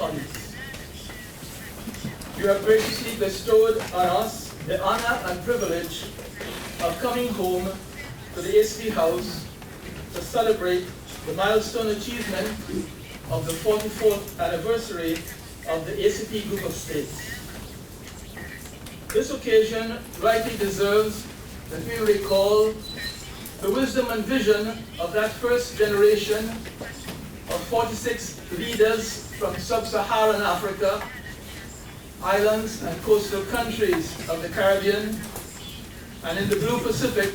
colleagues. You have graciously bestowed on us the honor and privilege of coming home to the ACP House to celebrate the milestone achievement of the 44th anniversary of the ACP Group of States. This occasion rightly deserves that we recall the wisdom and vision of that first generation of 46 leaders from sub-Saharan Africa, islands and coastal countries of the Caribbean, and in the Blue Pacific,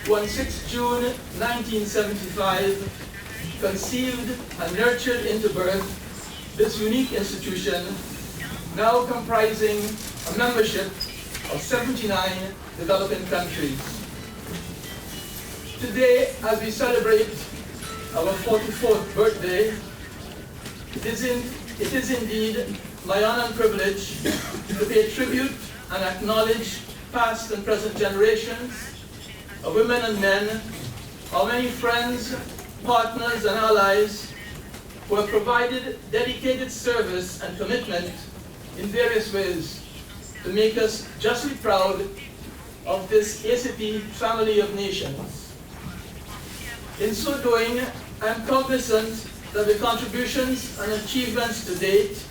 who on 6 June 1975 conceived and nurtured into birth this unique institution, now comprising a membership of 79 developing countries. Today, as we celebrate our 44th birthday, it is indeed my honor and privilege to pay tribute and acknowledge past and present generations of women and men, our many friends, partners, and allies who have provided dedicated service and commitment in various ways to make us justly proud of this ACP family of nations. In so doing, I am cognizant that the contributions and achievements to date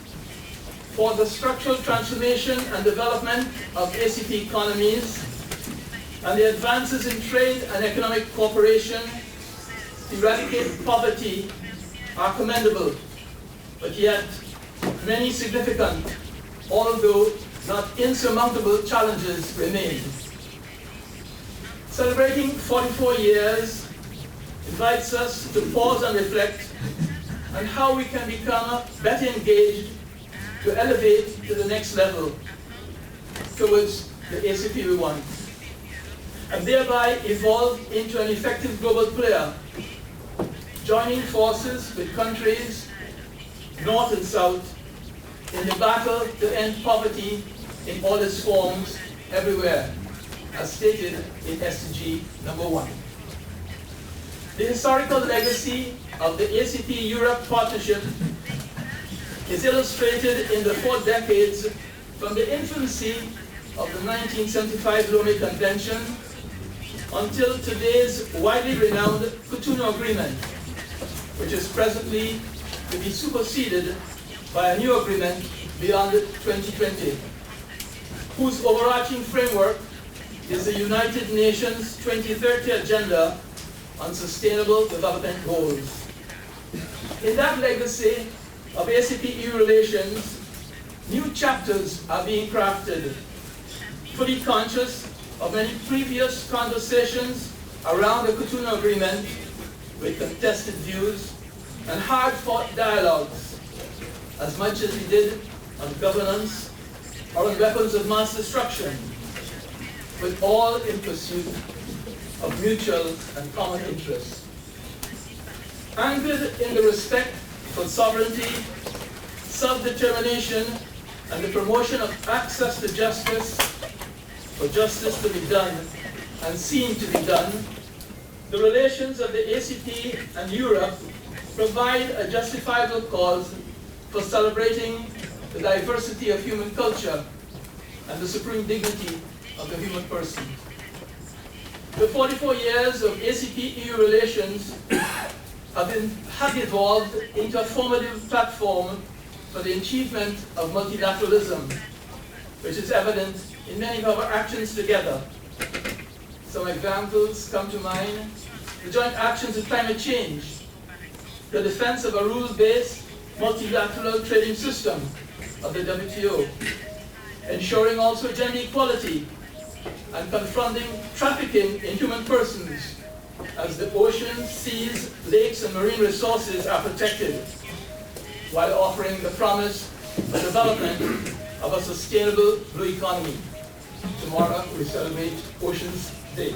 for the structural transformation and development of ACP economies and the advances in trade and economic cooperation to eradicate poverty are commendable, but yet many significant, although not insurmountable, challenges remain. Celebrating 44 years invites us to pause and reflect on how we can become better engaged to elevate to the next level towards the ACP we want, and thereby evolve into an effective global player, joining forces with countries north and south in the battle to end poverty in all its forms everywhere, as stated in SDG number 1. The historical legacy of the ACP-Europe partnership is illustrated in the 4 decades from the infancy of the 1975 Lomé Convention until today's widely renowned Cotonou Agreement, which is presently to be superseded by a new agreement beyond 2020, whose overarching framework is the United Nations 2030 Agenda on Sustainable Development Goals. In that legacy of ACP-EU relations, new chapters are being crafted, fully conscious of many previous conversations around the Cotonou Agreement with contested views and hard-fought dialogues, as much as we did on governance or on weapons of mass destruction, but all in pursuit of mutual and common interests. Anchored in the respect for sovereignty, self-determination, and the promotion of access to justice, for justice to be done and seen to be done, the relations of the ACP and Europe provide a justifiable cause for celebrating the diversity of human culture and the supreme dignity of the human person. The 44 years of ACP-EU relations have evolved into a formative platform for the achievement of multilateralism, which is evident in many of our actions together. Some examples come to mind: the joint actions in climate change, the defense of a rules-based multilateral trading system of the WTO, ensuring also gender equality, and confronting trafficking in human persons as the oceans, seas, lakes, and marine resources are protected, while offering the promise of development of a sustainable blue economy. Tomorrow we celebrate Oceans Day.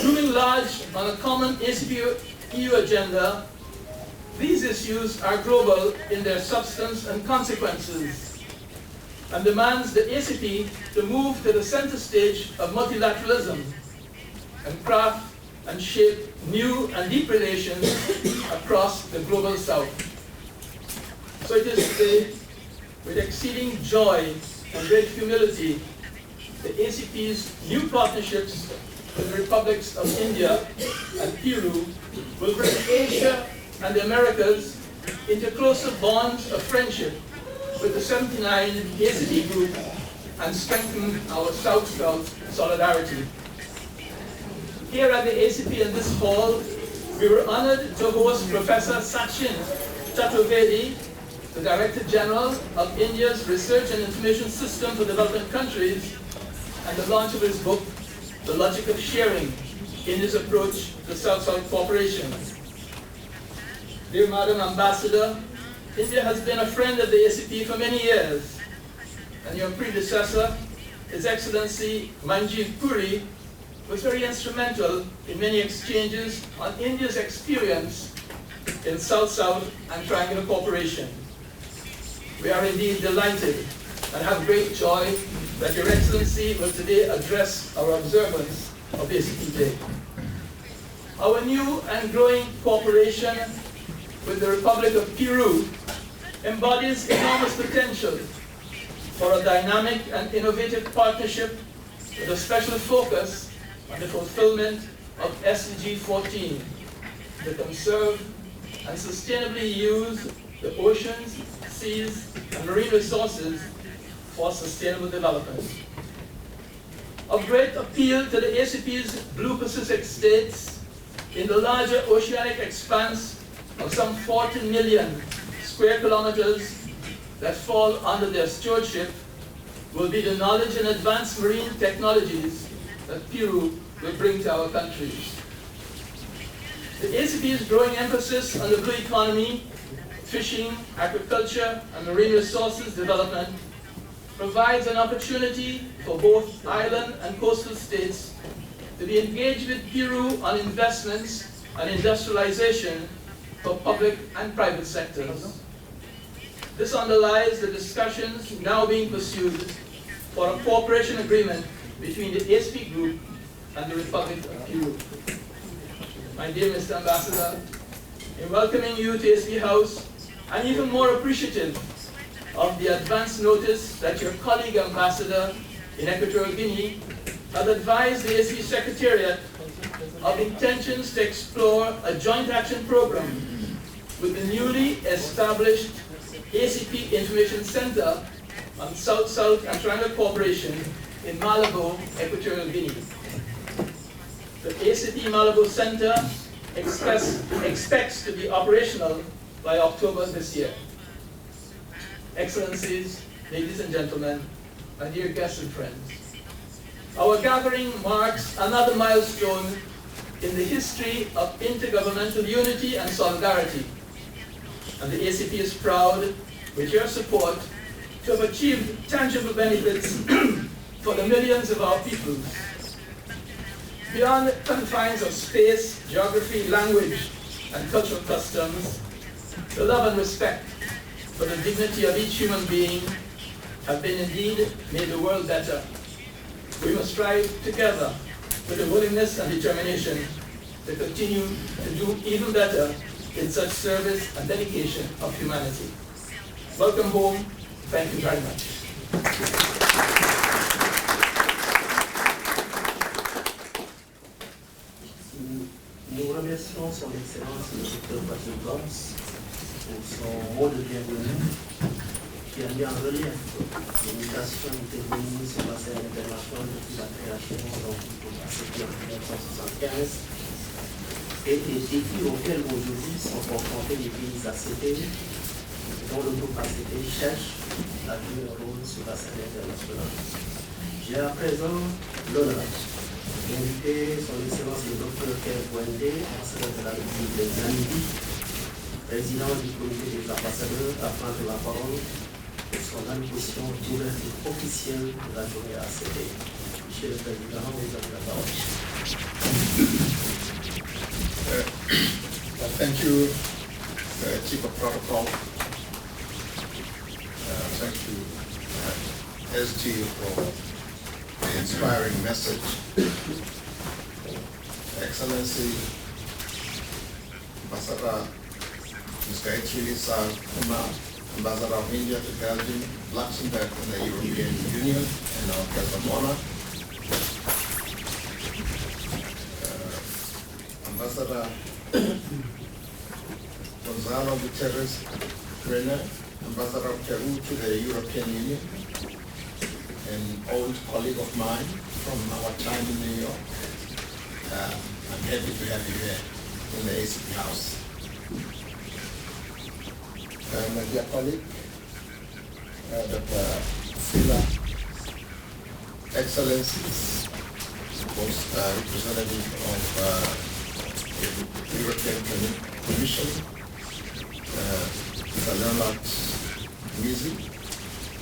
Looming large on a common ACP-EU agenda, these issues are global in their substance and consequences, and demands the ACP to move to the center stage of multilateralism and craft and shape new and deep relations across the global south. So it is today, with exceeding joy and great humility, the ACP's new partnerships with the republics of India and Peru will bring Asia and the Americas into closer bonds of friendship with the 79 ACP group and strengthen our South-South solidarity. Here at the ACP in this hall, we were honored to host Professor Sachin Chaturvedi, the Director-General of India's Research and Information System for Developing Countries, and the launch of his book, The Logic of Sharing, in his approach to South-South cooperation. Dear Madam Ambassador, India has been a friend of the ACP for many years, and your predecessor, His Excellency Manjeev Puri, was very instrumental in many exchanges on India's experience in South-South and Triangular cooperation. We are indeed delighted and have great joy that Your Excellency will today address our observance of ACP Day. Our new and growing cooperation with the Republic of Peru embodies enormous potential for a dynamic and innovative partnership with a special focus on the fulfillment of SDG 14, to conserve and sustainably use the oceans, seas, and marine resources for sustainable development. Of great appeal to the ACP's Blue Pacific states in the larger oceanic expanse of some 40 million square kilometers that fall under their stewardship will be the knowledge and advanced marine technologies that Peru will bring to our countries. The ACP's growing emphasis on the blue economy, fishing, agriculture, and marine resources development provides an opportunity for both island and coastal states to be engaged with Peru on investments and industrialization for public and private sectors. This underlies the discussions now being pursued for a cooperation agreement between the ACP Group and the Republic of Peru. My dear Mr. Ambassador, in welcoming you to ACP House, I'm even more appreciative of the advance notice that your colleague ambassador in Equatorial Guinea has advised the ACP Secretariat of intentions to explore a joint action program with the newly established ACP Information Center on South-South and Triangular Cooperation in Malabo, Equatorial Guinea. The ACP Malabo Center expects to be operational by October this year. Excellencies, ladies and gentlemen, my dear guests and friends, our gathering marks another milestone in the history of intergovernmental unity and solidarity. And the ACP is proud, with your support, to have achieved tangible benefits for the millions of our peoples. Beyond the confines of space, geography, language, and cultural customs, the love and respect for the dignity of each human being have been indeed made the world better. We must strive together with a willingness and determination to continue to do even better in such service and dedication of humanity. Welcome home. Thank you very much. Nous remercions son Excellence le Dr. Patrick Gomes pour son mot de bienvenue qui a mis en relief l'invitation intervenue sur la scène internationale depuis la création de l'ACP en 1975 et les défis auxquels aujourd'hui sont confrontés les pays ACP, dont le groupe ACP cherche à jouer un rôle sur la scène internationale. J'ai à présent l'honneur d'inviter son Excellence le Dr. MBUENDE, ambassadeur de la République de Namibie, président du comité des ambassadeurs, à prendre la parole pour son allocution d'ouverture officielle de la journée ACP. Monsieur le Président, vous avez la parole. Thank you, Chief of Protocol. Thank you, SG, for the inspiring message. Excellency, Ambassador Ms. Gaitri, Sir KUMAR, Ambassador of India to Belgium, Luxembourg and the European Union, and our guest of honor, Ambassador Gonzalo Gutiérrez, REINEL, Ambassador of Peru to the European Union, an old colleague of mine from our time in New York. I'm happy to have you here in the ACP House. My dear colleague, Dr. Sylla, Excellency, most representative of the European Commission, Leonard, Mizzi,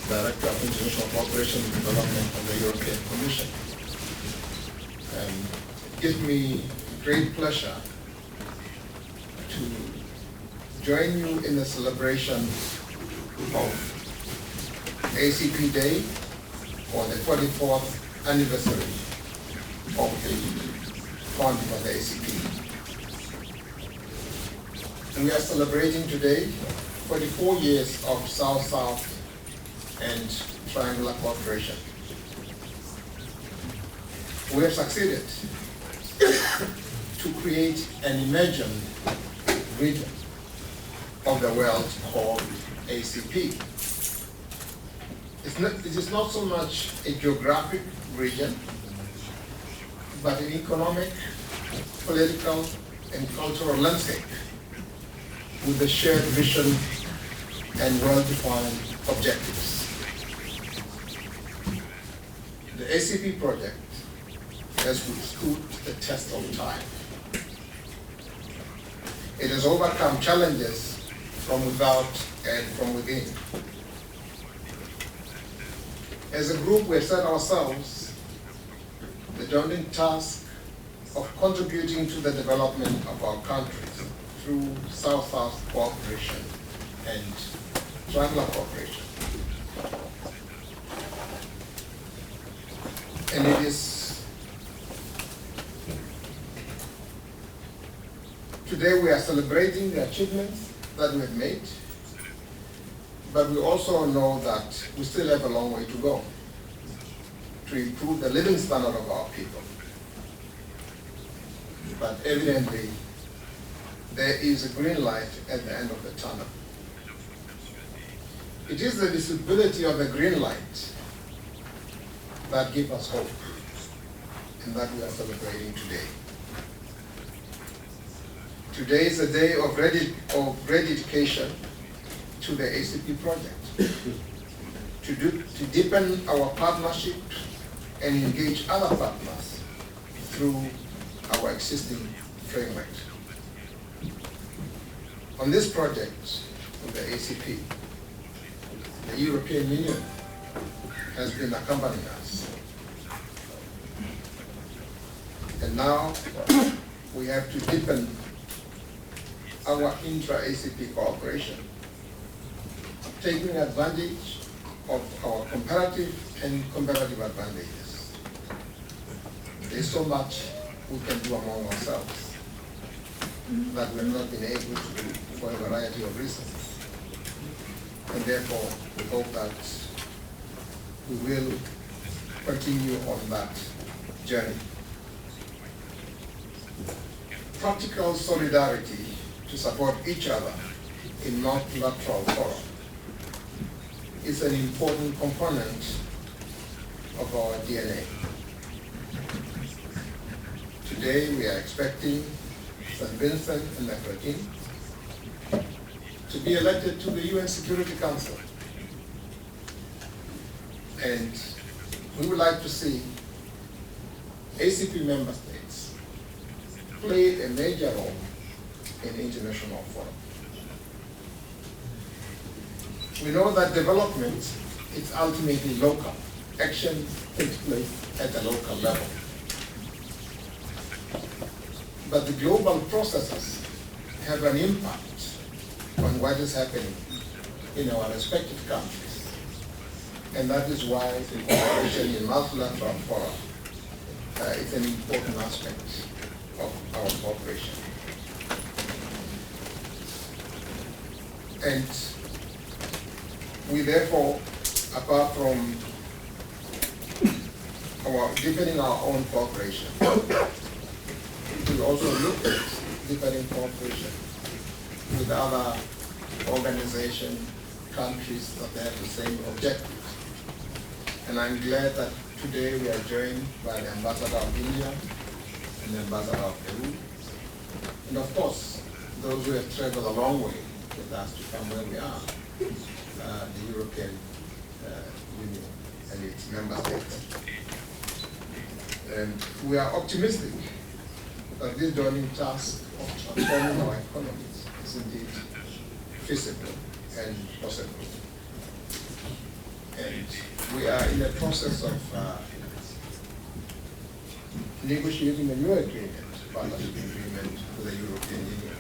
Director of International Cooperation and Development of the European Commission. It gives me great pleasure to join you in the celebration of ACP Day for the 44th anniversary of the founding of the ACP. We are celebrating today 44 years of South-South and triangular cooperation. We have succeeded to create an emerging region of the world called ACP. It is not so much a geographic region, but an economic, political, and cultural landscape with a shared vision and well-defined objectives. The ACP project has withstood the test of time. It has overcome challenges from without and from within. As a group, we have set ourselves the daunting task of contributing to the development of our countries through South-South cooperation and triangular cooperation. And it is today we are celebrating the achievements that we have made, but we also know that we still have a long way to go to improve the living standard of our people. But evidently, there is a green light at the end of the tunnel. It is the visibility of the green light that gives us hope, and that we are celebrating today. Today is a day of rededication to the ACP project, to deepen our partnership and engage other partners through our existing framework. On this project of the ACP, the European Union has been accompanying us. And now we have to deepen our intra-ACP cooperation, taking advantage of our comparative and comparative advantages. There's so much we can do among ourselves that we have not been able to do for a variety of reasons. And therefore, we hope that we will continue on that journey. Practical solidarity to support each other in multilateral fora is an important component of our DNA. Today we are expecting St. Vincent and the Grenadines to be elected to the UN Security Council. And we would like to see ACP member states play a major role in international forum. We know that development is ultimately local. Action takes place at the local level. But the global processes have an impact on what is happening in our respective countries. And that is why the cooperation in multilateral fora is an important aspect of our cooperation. And We therefore, apart from deepening our own cooperation, we also look at deepening cooperation with other organizations, countries that have the same objectives. And I'm glad that today we are joined by the Ambassador of India and the Ambassador of Peru. And of course, those who have traveled a long way with us to come where we are, the European Union and its member states. And we are optimistic that this daunting task of transforming our economies is indeed feasible and possible. And we are in the process of negotiating a new agreement, partnership agreement with the European Union,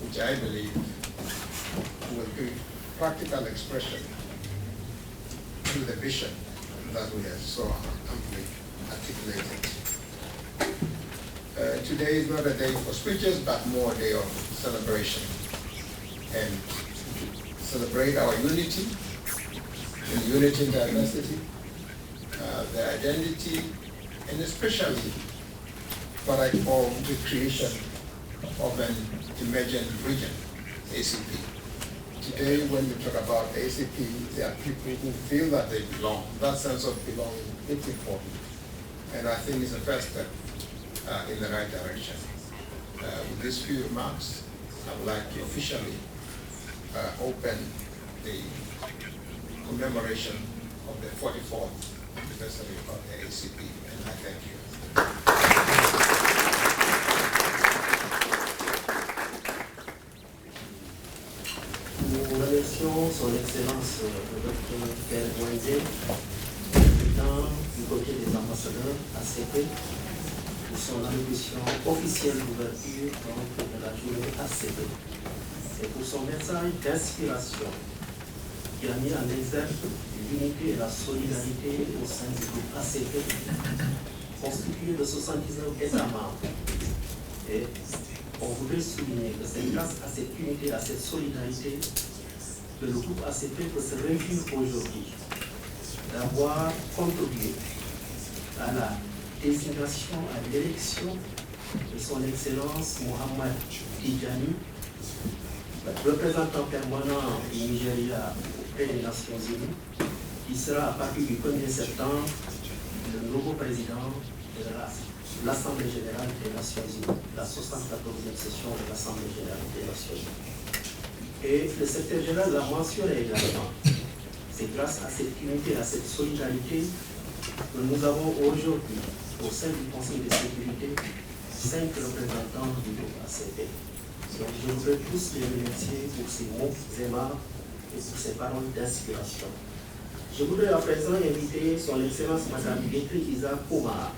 which I believe will give practical expression to the vision that we have so amply articulated. Today is not a day for speeches, but more a day of celebration, and celebrate our unity, and unity in diversity, the identity, and especially what I call the creation of an emergent region, ACP. Today, when we talk about ACP, there are people who feel that they belong. That sense of belonging is important, and I think it's a first step in the right direction. With these few remarks, I would like to officially open the commemoration of the 44th anniversary of the ACP, and I thank you. Nous remercions son Excellence le Dr. MBUENDE, président du comité des ambassadeurs ACP, pour son allocution officielle d'ouverture de la journée ACP et pour son message d'inspiration qui a mis en exergue l'unité et la solidarité au sein du groupe ACP, constitué de 79 États membres. Et on voudrait souligner que c'est grâce à cette unité, à cette solidarité, que le groupe ACP peut se réjouir aujourd'hui d'avoir contribué à la désignation, à l'élection de son Excellence Mohamed Tidjani, représentant permanent du Nigeria auprès des Nations Unies, qui sera à partir du 1er septembre le nouveau président de l'Assemblée générale des Nations Unies, la 74e session de l'Assemblée générale des Nations Unies. Et le secrétaire général l'a mentionné également. C'est grâce à cette unité, à cette solidarité que nous avons aujourd'hui, au sein du Conseil de sécurité, 5 représentants du groupe ACP. Donc je voudrais tous les remercier pour ces mots aimables et pour ces paroles d'inspiration. Je voudrais à présent inviter son Excellence Madame Gaitri KUMAR,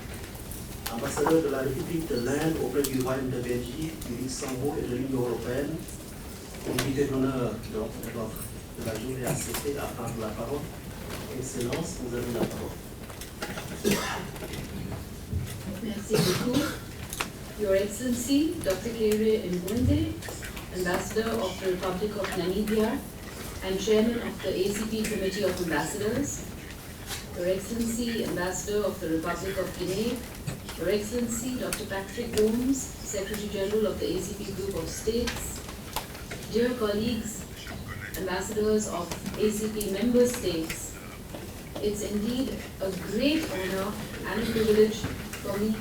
ambassadeur de la République de l'Inde auprès du Royaume de Belgique, du Luxembourg et de l'Union européenne, invité d'honneur de la journée ACP à prendre la parole. Excellence, vous avez la parole. Merci beaucoup. Your Excellency, Dr. Kaire MBUENDE, Ambassador of the Republic of Namibia and Chairman of the ACP Committee of Ambassadors, Your Excellency, Ambassador of the Republic of Guinea, Your Excellency, Dr. Gomes, Secretary-General of the ACP Group of States, dear colleagues, ambassadors of ACP member states, it's indeed a great honor and a privilege for me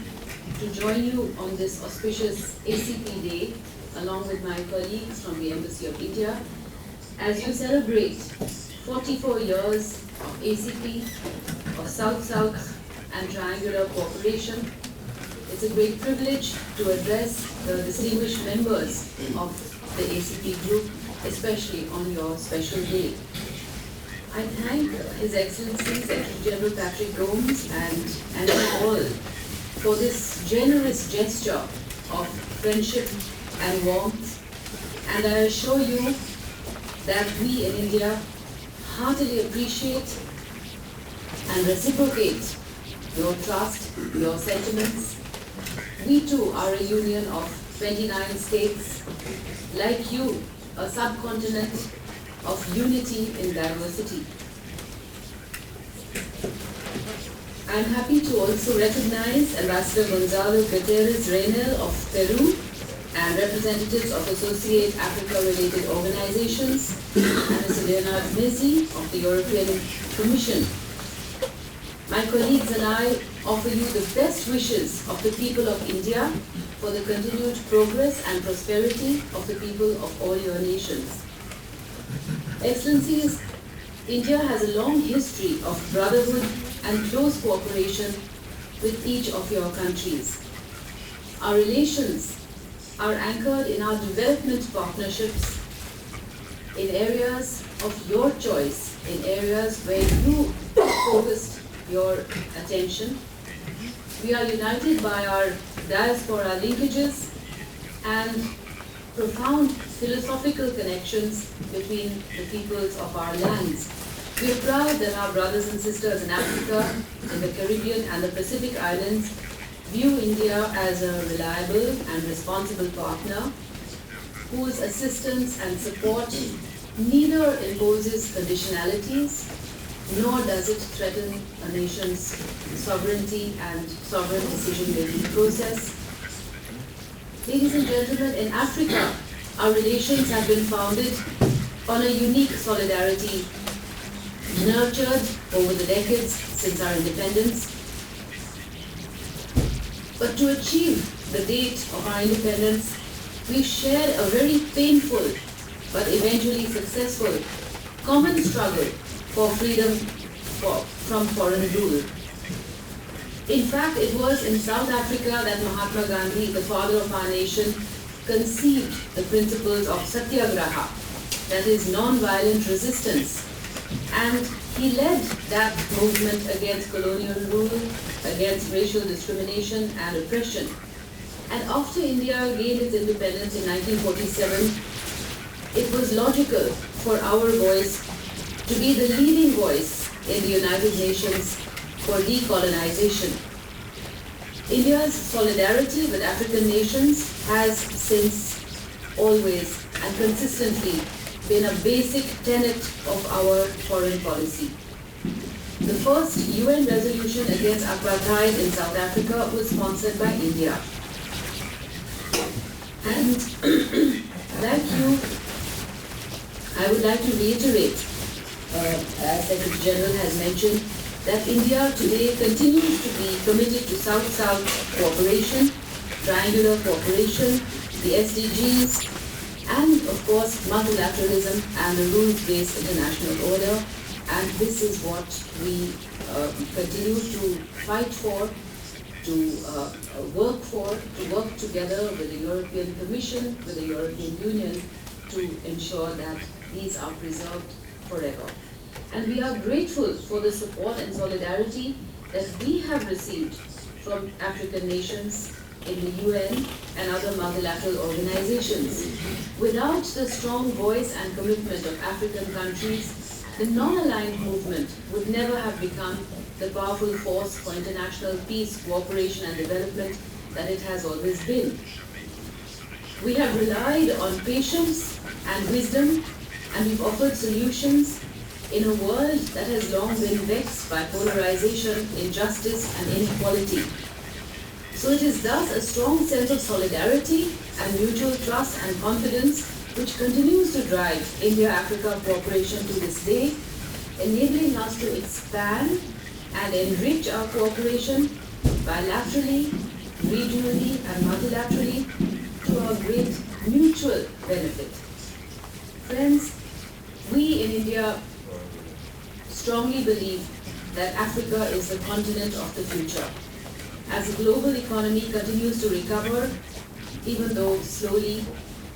to join you on this auspicious ACP Day, along with my colleagues from the Embassy of India, as you celebrate 44 years of ACP, of South-South and triangular cooperation. It's a great privilege to address the distinguished members of the ACP group, especially on your special day. I thank His Excellency Secretary-General Gomes and all for this generous gesture of friendship and warmth, and I assure you that we in India heartily appreciate and reciprocate your trust, your sentiments. We too are a union of 29 states, like you, a subcontinent of unity in diversity. I'm happy to also recognize Ambassador Gonzalo Gutiérrez REINEL of Peru and representatives of associate Africa-related organizations, and Mr. Leonard Mizzi of the European Commission. My colleagues and I offer you the best wishes of the people of India for the continued progress and prosperity of the people of all your nations. Excellencies, India has a long history of brotherhood and close cooperation with each of your countries. Our relations are anchored in our development partnerships in areas of your choice, in areas where you focused your attention. We are united by our diaspora linkages and profound philosophical connections between the peoples of our lands. We are proud that our brothers and sisters in Africa, in the Caribbean and the Pacific Islands view India as a reliable and responsible partner whose assistance and support neither imposes conditionalities nor does it threaten a nation's sovereignty and sovereign decision-making process. Ladies and gentlemen, in Africa, our relations have been founded on a unique solidarity nurtured over the decades since our independence. But to achieve the date of our independence, we shared a very painful but eventually successful common struggle for freedom from foreign rule. In fact, it was in South Africa that Mahatma Gandhi, the father of our nation, conceived the principles of Satyagraha, that is non-violent resistance. And he led that movement against colonial rule, against racial discrimination and oppression. And after India gained its independence in 1947, it was logical for our voice to be the leading voice in the United Nations for decolonization. India's solidarity with African nations has since always and consistently been a basic tenet of our foreign policy. The first UN resolution against apartheid in South Africa was sponsored by India. And I would like to reiterate, as Secretary-General has mentioned, that India today continues to be committed to South-South cooperation, triangular cooperation, the SDGs, and of course multilateralism and the rules-based international order. And this is what we continue to fight for, to work together with the European Commission, with the European Union, to ensure that these are preserved forever. And we are grateful for the support and solidarity that we have received from African nations in the UN and other multilateral organizations. Without the strong voice and commitment of African countries, the non-aligned movement would never have become the powerful force for international peace, cooperation and development that it has always been. We have relied on patience and wisdom, and we've offered solutions in a world that has long been vexed by polarization, injustice and inequality. So it is thus a strong sense of solidarity and mutual trust and confidence which continues to drive India-Africa cooperation to this day, enabling us to expand and enrich our cooperation bilaterally, regionally and multilaterally to our great mutual benefit. Friends, we in India strongly believe that Africa is the continent of the future. As the global economy continues to recover, even though slowly,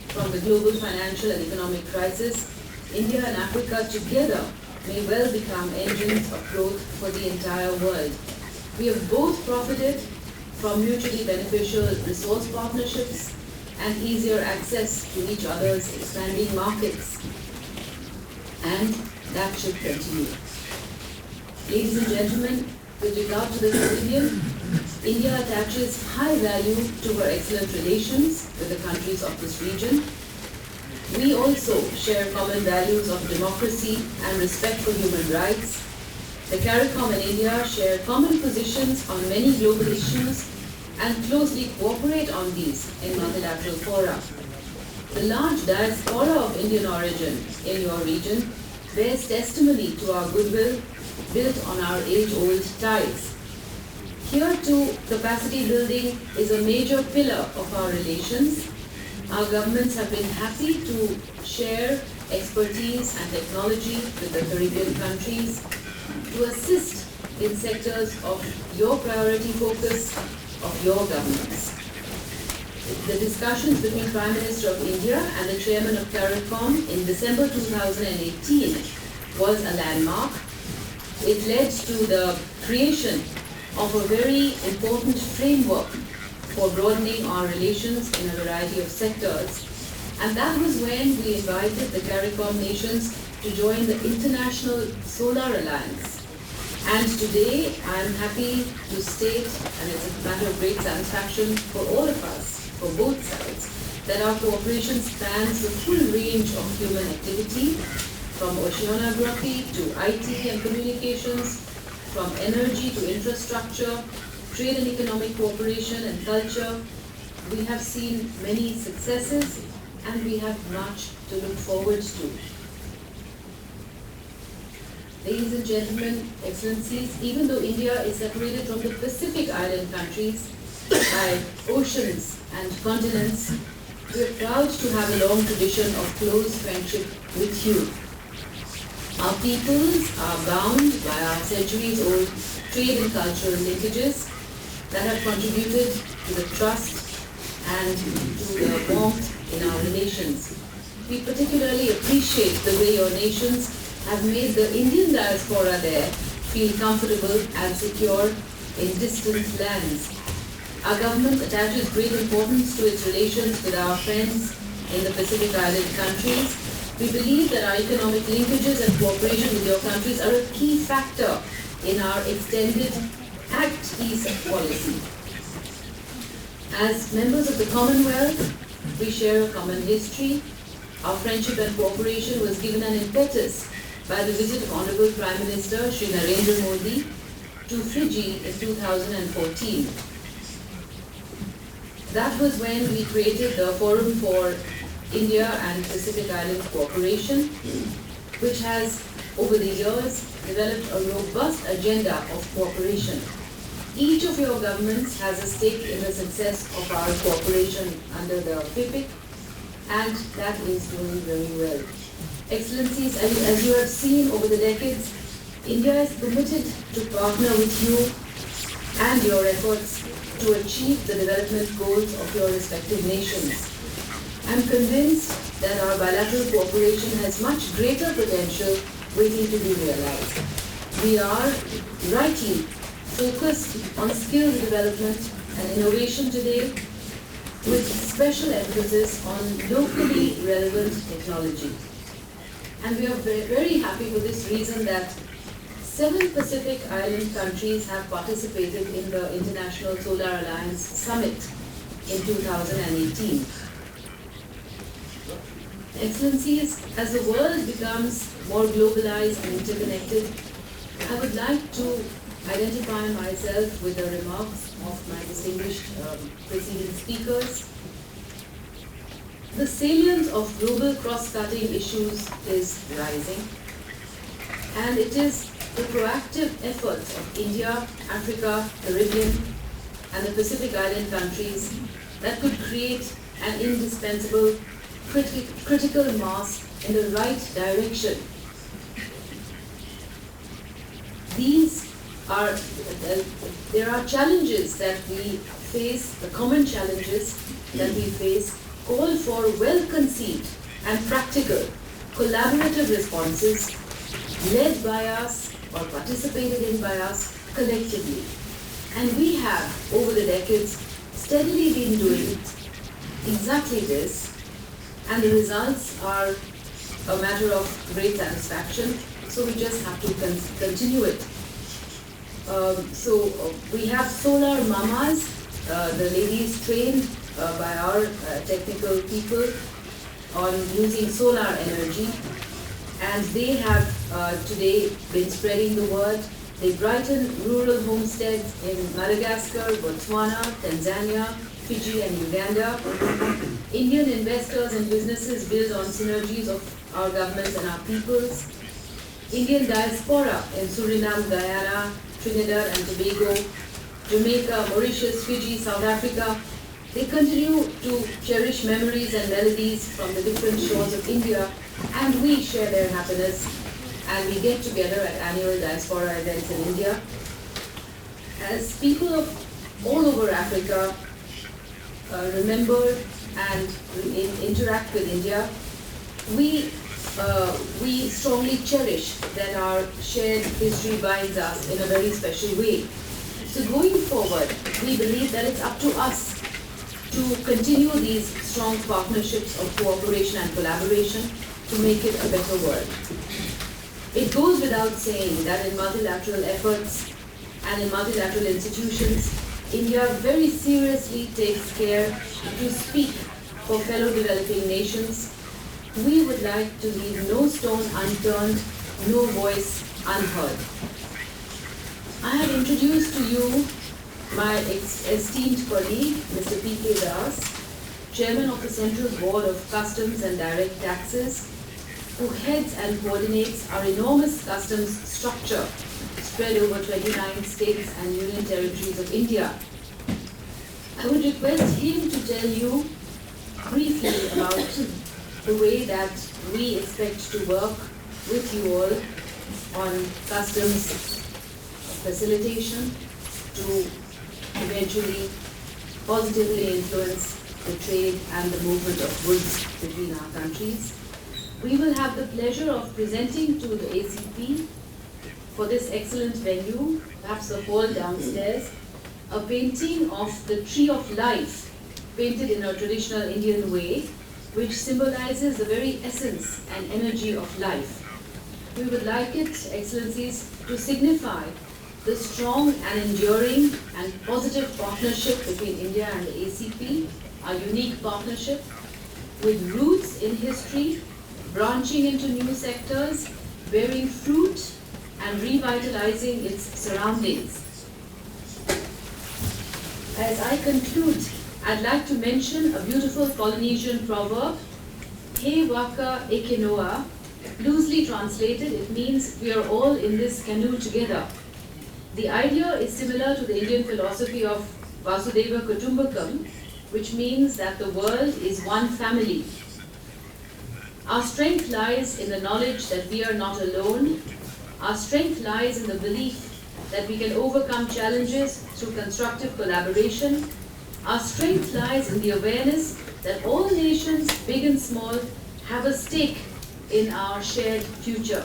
from the global financial and economic crisis, India and Africa together may well become engines of growth for the entire world. We have both profited from mutually beneficial resource partnerships and easier access to each other's expanding markets. And that should continue. Ladies and gentlemen, with regard to the Caribbean, India attaches high value to her excellent relations with the countries of this region. we also share common values of democracy and respect for human rights. The CARICOM and India share common positions on many global issues and closely cooperate on these in multilateral fora. The large diaspora of Indian origin in your region bears testimony to our goodwill built on our age-old ties. Here too, capacity building is a major pillar of our relations. Our governments have been happy to share expertise and technology with the Caribbean countries to assist in sectors of your priority focus of your governments. The discussions between Prime Minister of India and the Chairman of CARICOM in December 2018 was a landmark. It led to the creation of a very important framework for broadening our relations in a variety of sectors. And that was when we invited the CARICOM nations to join the International Solar Alliance. And today, I'm happy to state, and it's a matter of great satisfaction for all of us, for both sides, that our cooperation spans the full range of human activity, from oceanography to IT and communications, from energy to infrastructure, trade and economic cooperation and culture. We have seen many successes and we have much to look forward to. Ladies and gentlemen, Excellencies, even though India is separated from the Pacific Island countries by oceans and continents, we are proud to have a long tradition of close friendship with you. Our peoples are bound by our centuries-old trade and cultural linkages that have contributed to the trust and to the warmth in our relations. We particularly appreciate the way your nations have made the Indian diaspora there feel comfortable and secure in distant lands. Our government attaches great importance to its relations with our friends in the Pacific Island countries. We believe that our economic linkages and cooperation with your countries are a key factor in our extended Act East policy. As members of the Commonwealth, we share a common history. Our friendship and cooperation was given an impetus by the visit of Honorable Prime Minister Shri Narendra Modi to Fiji in 2014. That was when we created the Forum for India and Pacific Islands Cooperation, which has, over the years, developed a robust agenda of cooperation. Each of your governments has a stake in the success of our cooperation under the PIPIC, and that is doing very well. Excellencies, as you have seen over the decades, India is committed to partner with you and your efforts to achieve the development goals of your respective nations. I'm convinced that our bilateral cooperation has much greater potential waiting to be realized. We are rightly focused on skills development and innovation today, with special emphasis on locally relevant technology. And we are very happy for this reason that 7 Pacific Island countries have participated in the International Solar Alliance Summit in 2018. Excellencies, as the world becomes more globalized and interconnected, I would like to identify myself with the remarks of my distinguished preceding speakers. The salience of global cross-cutting issues is rising, and it is the proactive efforts of India, Africa, Caribbean, and the Pacific Island countries that could create an indispensable critical mass in the right direction. There are challenges that we face, the common challenges that we face call for well-conceived and practical collaborative responses led by us or participated in by us collectively. And we have, over the decades, steadily been doing exactly this, and the results are a matter of great satisfaction, so we just have to continue it. We have solar mamas, the ladies trained by our technical people, on using solar energy, and they have today been spreading the word. They brighten rural homesteads in Madagascar, Botswana, Tanzania, Fiji and Uganda. Indian investors and businesses build on synergies of our governments and our peoples. Indian diaspora in Suriname, Guyana, Trinidad and Tobago, Jamaica, Mauritius, Fiji, South Africa, they continue to cherish memories and melodies from the different shores of India, and we share their happiness, and we get together at annual diaspora events in India. As people of all over Africa remember and interact with India, we strongly cherish that our shared history binds us in a very special way. So going forward, we believe that it's up to us to continue these strong partnerships of cooperation and collaboration to make it a better world. It goes without saying that in multilateral efforts and in multilateral institutions, India very seriously takes care to speak for fellow developing nations. We would like to leave no stone unturned, no voice unheard. I have introduced to you my esteemed colleague, Mr. P.K. Das, Chairman of the Central Board of Customs and Direct Taxes, who heads and coordinates our enormous customs structure spread over 29 states and union territories of India. I would request him to tell you briefly about the way that we expect to work with you all on customs facilitation to eventually positively influence the trade and the movement of goods between our countries. We will have the pleasure of presenting to the ACP for this excellent venue, perhaps the hall downstairs, a painting of the Tree of Life, painted in a traditional Indian way, which symbolizes the very essence and energy of life. We would like it, Excellencies, to signify the strong and enduring and positive partnership between India and the ACP, our unique partnership, with roots in history, branching into new sectors, bearing fruit and revitalizing its surroundings. As I conclude, I'd like to mention a beautiful Polynesian proverb, He waka eke noa. Loosely translated, it means we are all in this canoe together. The idea is similar to the Indian philosophy of Vasudeva Kutumbakam, which means that the world is one family. Our strength lies in the knowledge that we are not alone. Our strength lies in the belief that we can overcome challenges through constructive collaboration. Our strength lies in the awareness that all nations, big and small, have a stake in our shared future.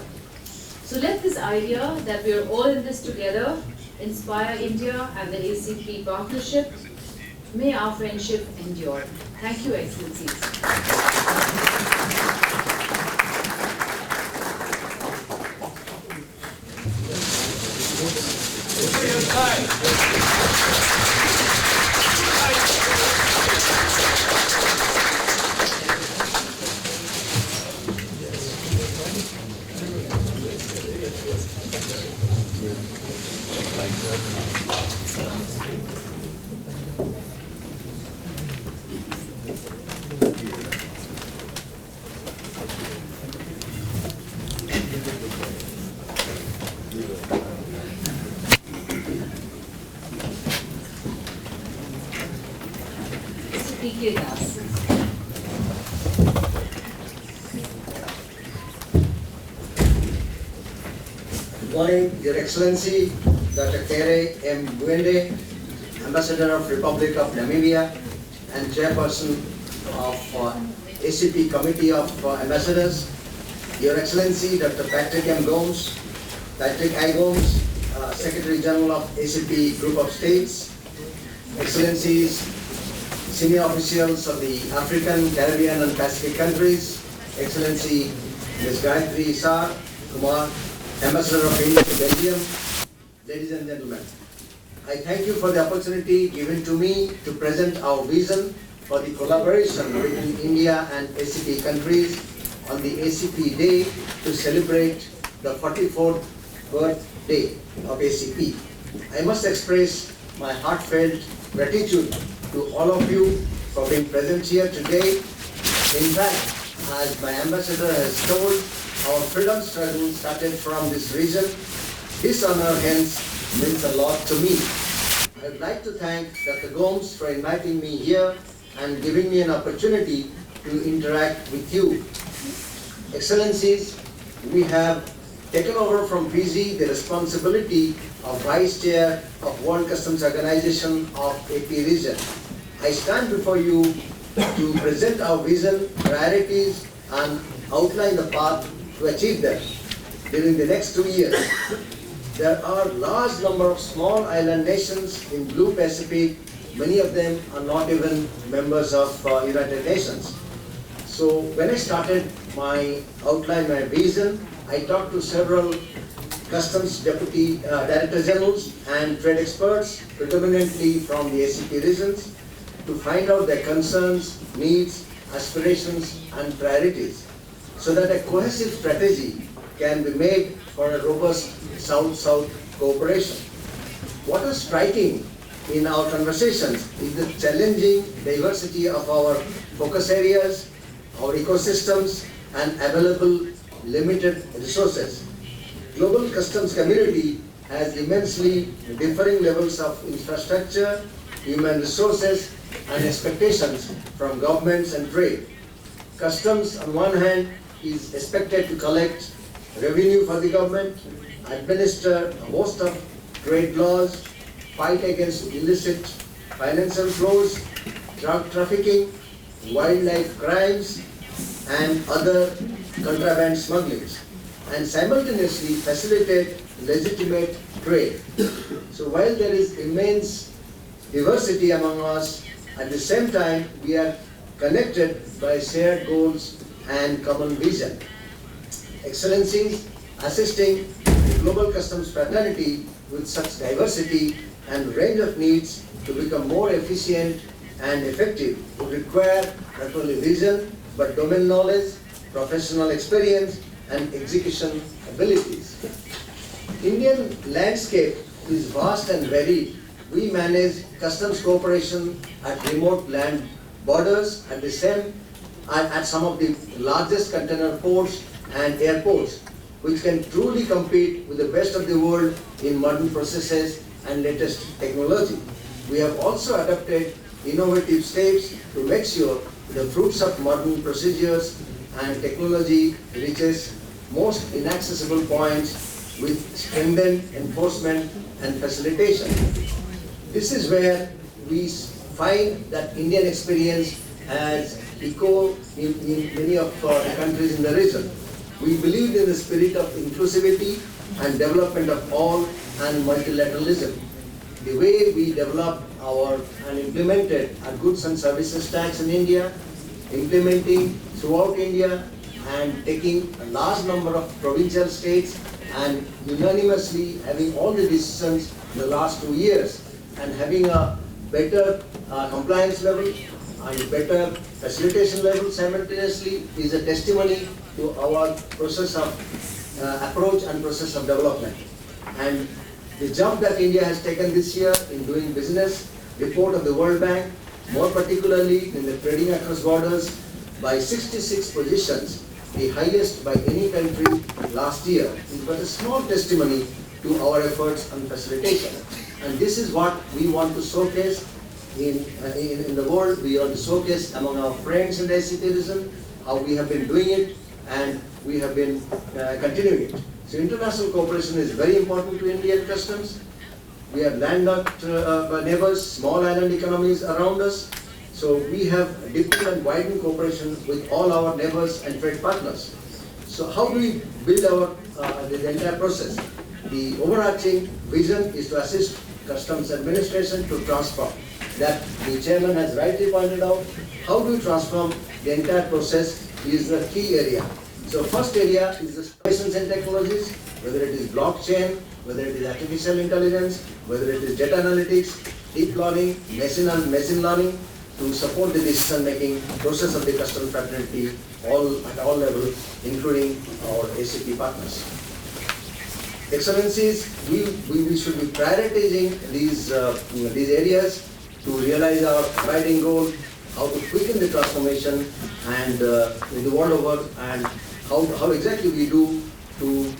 So let this idea that we are all in this together inspire India and the ACP partnership. May our friendship endure. Thank you, Excellencies. Good morning, Your Excellency, Dr. Kaire MBUENDE, Ambassador of Republic of Namibia and Chairperson of ACP Committee of Ambassadors, Your Excellency, Dr. Patrick M. Gomes, Patrick I. Gomes, Secretary-General of ACP Group of States, Excellencies, senior officials of the African, Caribbean and Pacific countries, Excellency Ms. Gaitri, ISSAR, KUMAR, Ambassador of India to Belgium, ladies and gentlemen. I thank you for the opportunity given to me to present our vision for the collaboration between India and ACP countries on the ACP Day to celebrate the 44th birthday of ACP. I must express my heartfelt gratitude to all of you for being present here today. In fact, as my ambassador has told, our freedom struggle started from this region. This honor hence means a lot to me. I would like to thank Dr. Gomes for inviting me here and giving me an opportunity to interact with you. Excellencies, we have taken over from Mizzi the responsibility of Vice Chair of World Customs Organization of AP region. I stand before you to present our vision, priorities, and outline the path to achieve them during the next 2 years. There are large number of small island nations in Blue Pacific. Many of them are not even members of United Nations. So when I started my outline, my vision, I talked to several customs deputy director-generals and trade experts, predominantly from the ACP regions, to find out their concerns, needs, aspirations, and priorities, so that a cohesive strategy can be made for a robust South-South cooperation. What is striking in our conversations is the challenging diversity of our focus areas, our ecosystems, and available limited resources. Global customs community has immensely differing levels of infrastructure, human resources, and expectations from governments and trade. Customs, on one hand, is expected to collect revenue for the government, administer a host of trade laws, fight against illicit financial flows, drug trafficking, wildlife crimes, and other contraband smugglings, and simultaneously facilitate legitimate trade. So while there is immense diversity among us, at the same time we are connected by shared goals and common vision. Excellencies, assisting the global customs fraternity with such diversity and range of needs to become more efficient and effective would require not only vision but domain knowledge, professional experience, and execution abilities. Indian landscape is vast and varied. We manage customs cooperation at remote land borders at some of the largest container ports and airports, which can truly compete with the best of the world in modern processes and latest technology. We have also adopted innovative steps to make sure the fruits of modern procedures and technology reaches most inaccessible points with strengthened enforcement and facilitation. This is where we find that Indian experience has echo in many of the countries in the region. We believe in the spirit of inclusivity and development of all and multilateralism. The way we developed and implemented our goods and services tax in India, implementing throughout India, and taking a large number of provincial states and unanimously having all the decisions in the last 2 years, and having a better compliance level and better facilitation level simultaneously is a testimony to our process of approach and process of development. And the jump that India has taken this year in doing business, report of the World Bank, more particularly in the trading across borders, by 66 positions, the highest by any country last year, is but a small testimony to our efforts on facilitation. And this is what we want to showcase in the world. We want to showcase among our friends in the ACP region how we have been doing it, and we have been continuing it. So international cooperation is very important to Indian customs. We are landlocked neighbors, small island economies around us. So we have deepened and widened cooperation with all our neighbors and trade partners. So how do we build the entire process? The overarching vision is to assist customs administration to transform. That the chairman has rightly pointed out. How do we transform the entire process is the key area. So first area is the innovations and technologies, whether it is blockchain, whether it is artificial intelligence, whether it is data analytics, deep learning, machine learning. to support the decision-making process of the customer fraternity at all levels, including our ACP partners. Excellencies, we should be prioritizing these areas to realize our guiding goal, how to quicken the transformation and in the world over, and how exactly we do to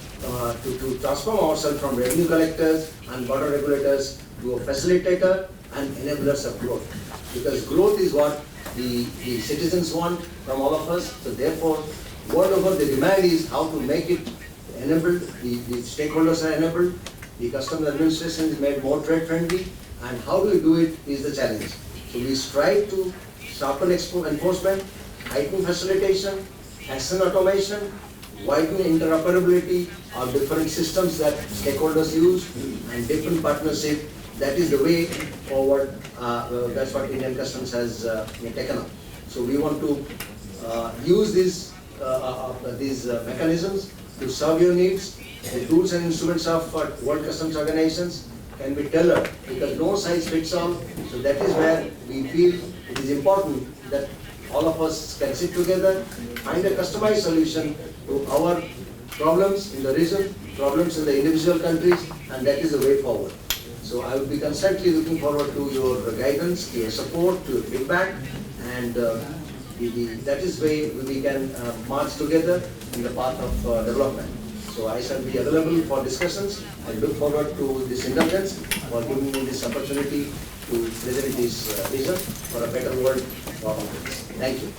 transform ourselves from revenue collectors and border regulators to a facilitator and enablers of growth. Because growth is what the citizens want from all of us. So therefore, world over, the demand is how to make it enabled, the stakeholders are enabled, the customer administration is made more trade friendly, and how do we do it is the challenge. So we strive to sharpen enforcement, heighten facilitation, action automation, widen interoperability of different systems that stakeholders use, and different partnership. That is the way forward. That's what Indian Customs has taken up. So we want to use these mechanisms to serve your needs. The tools and instruments of World Customs Organizations can be tailored because no size fits all. So that is where we feel it is important that all of us can sit together, find a customized solution to our problems in the region, problems in the individual countries, and that is the way forward. So I will be constantly looking forward to your guidance, your support, your feedback, and that is way we can march together in the path of development. So I shall be available for discussions. I look forward to this indulgence for giving me this opportunity to present this vision for a better world for all of us. Thank you.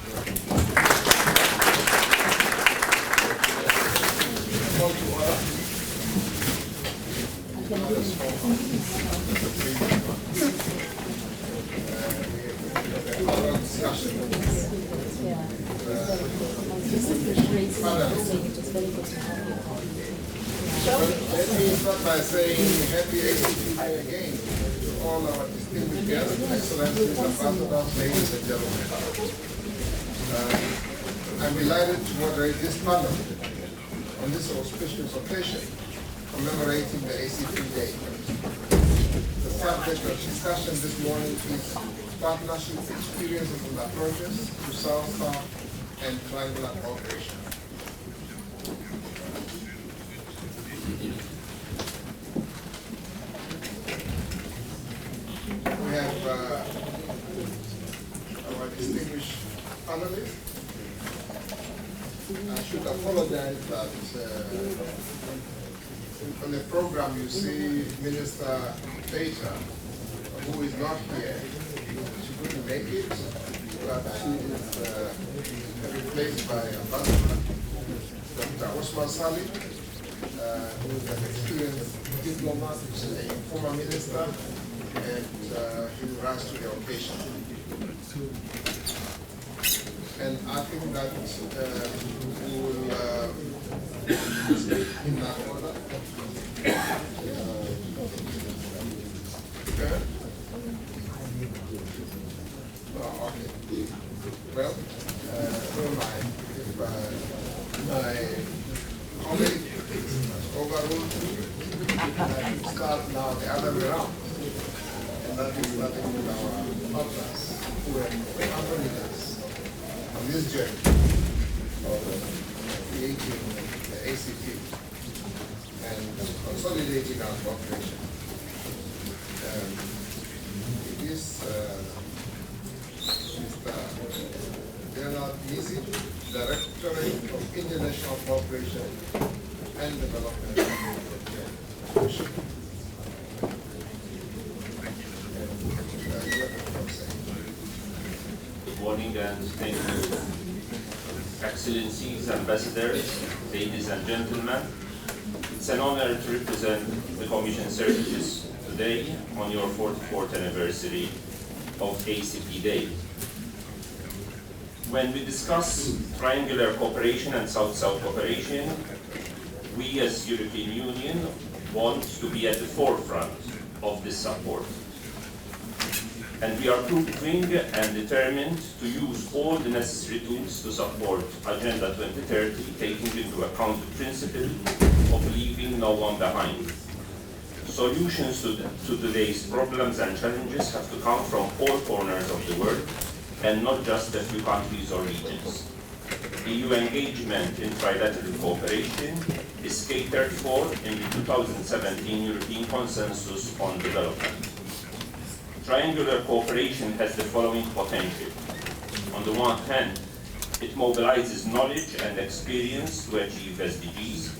Let me start by saying happy ACP Day again to all our distinguished guests, excellencies, ambassadors, ladies and gentlemen. I'm delighted to moderate this panel on this auspicious occasion commemorating the ACP Day. The subject of discussion this morning is partnership experiences and approaches to South-South and triangular cooperation. We have our distinguished panelists. I should apologize that on the program you see Minister Peter, who is not here. She couldn't make it, but she is replaced by Ambassador Dr. Osman Sali, who is an experienced diplomat, a former minister, and he will rise to the occasion. And I think that we will speak in that order. Oh, okay. Well, don't mind if my colleague overruled me. Start now the other way around. And that is starting with our partners who have accompanied us on this journey of creating the ACP and consolidating our cooperation. It is Mr. Leonard Mizzi, Directorate of International Cooperation and Development. Good morning and thank you, Excellencies, Ambassadors, ladies and gentlemen. It's an honor to represent the Commission Services today on your 44th anniversary of ACP Day. When we discuss triangular cooperation and South-South cooperation, we as European Union want to be at the forefront of this support. And we are proving and determined to use all the necessary tools to support Agenda 2030, taking into account the principle of leaving no one behind. Solutions to today's problems and challenges have to come from all corners of the world, and not just a few countries or regions. EU engagement in trilateral cooperation is catered for in the 2017 European Consensus on Development. Triangular cooperation has the following potential. On the one hand, it mobilizes knowledge and experience to achieve SDGs,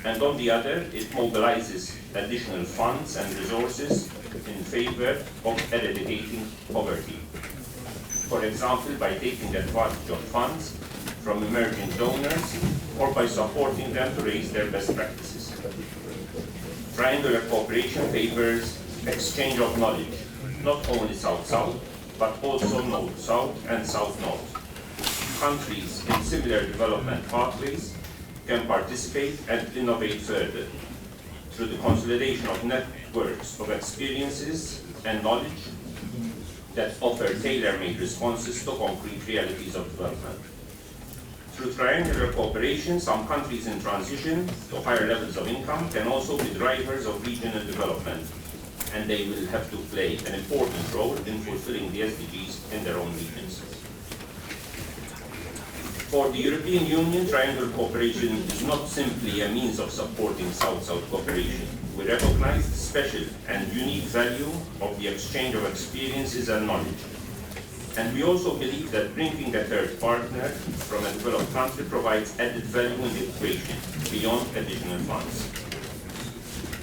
and on the other, it mobilizes additional funds and resources in favor of eradicating poverty. For example, by taking advantage of funds from emerging donors or by supporting them to raise their best practices. Triangular cooperation favors exchange of knowledge, not only South-South, but also North-South and South-North. Countries in similar development pathways can participate and innovate further through the consolidation of networks of experiences and knowledge that offer tailor-made responses to concrete realities of development. Through triangular cooperation, some countries in transition to higher levels of income can also be drivers of regional development, and they will have to play an important role in fulfilling the SDGs in their own regions. For the European Union, triangular cooperation is not simply a means of supporting South-South cooperation. We recognize the special and unique value of the exchange of experiences and knowledge. And we also believe that bringing a third partner from a developed country provides added value in the equation beyond additional funds.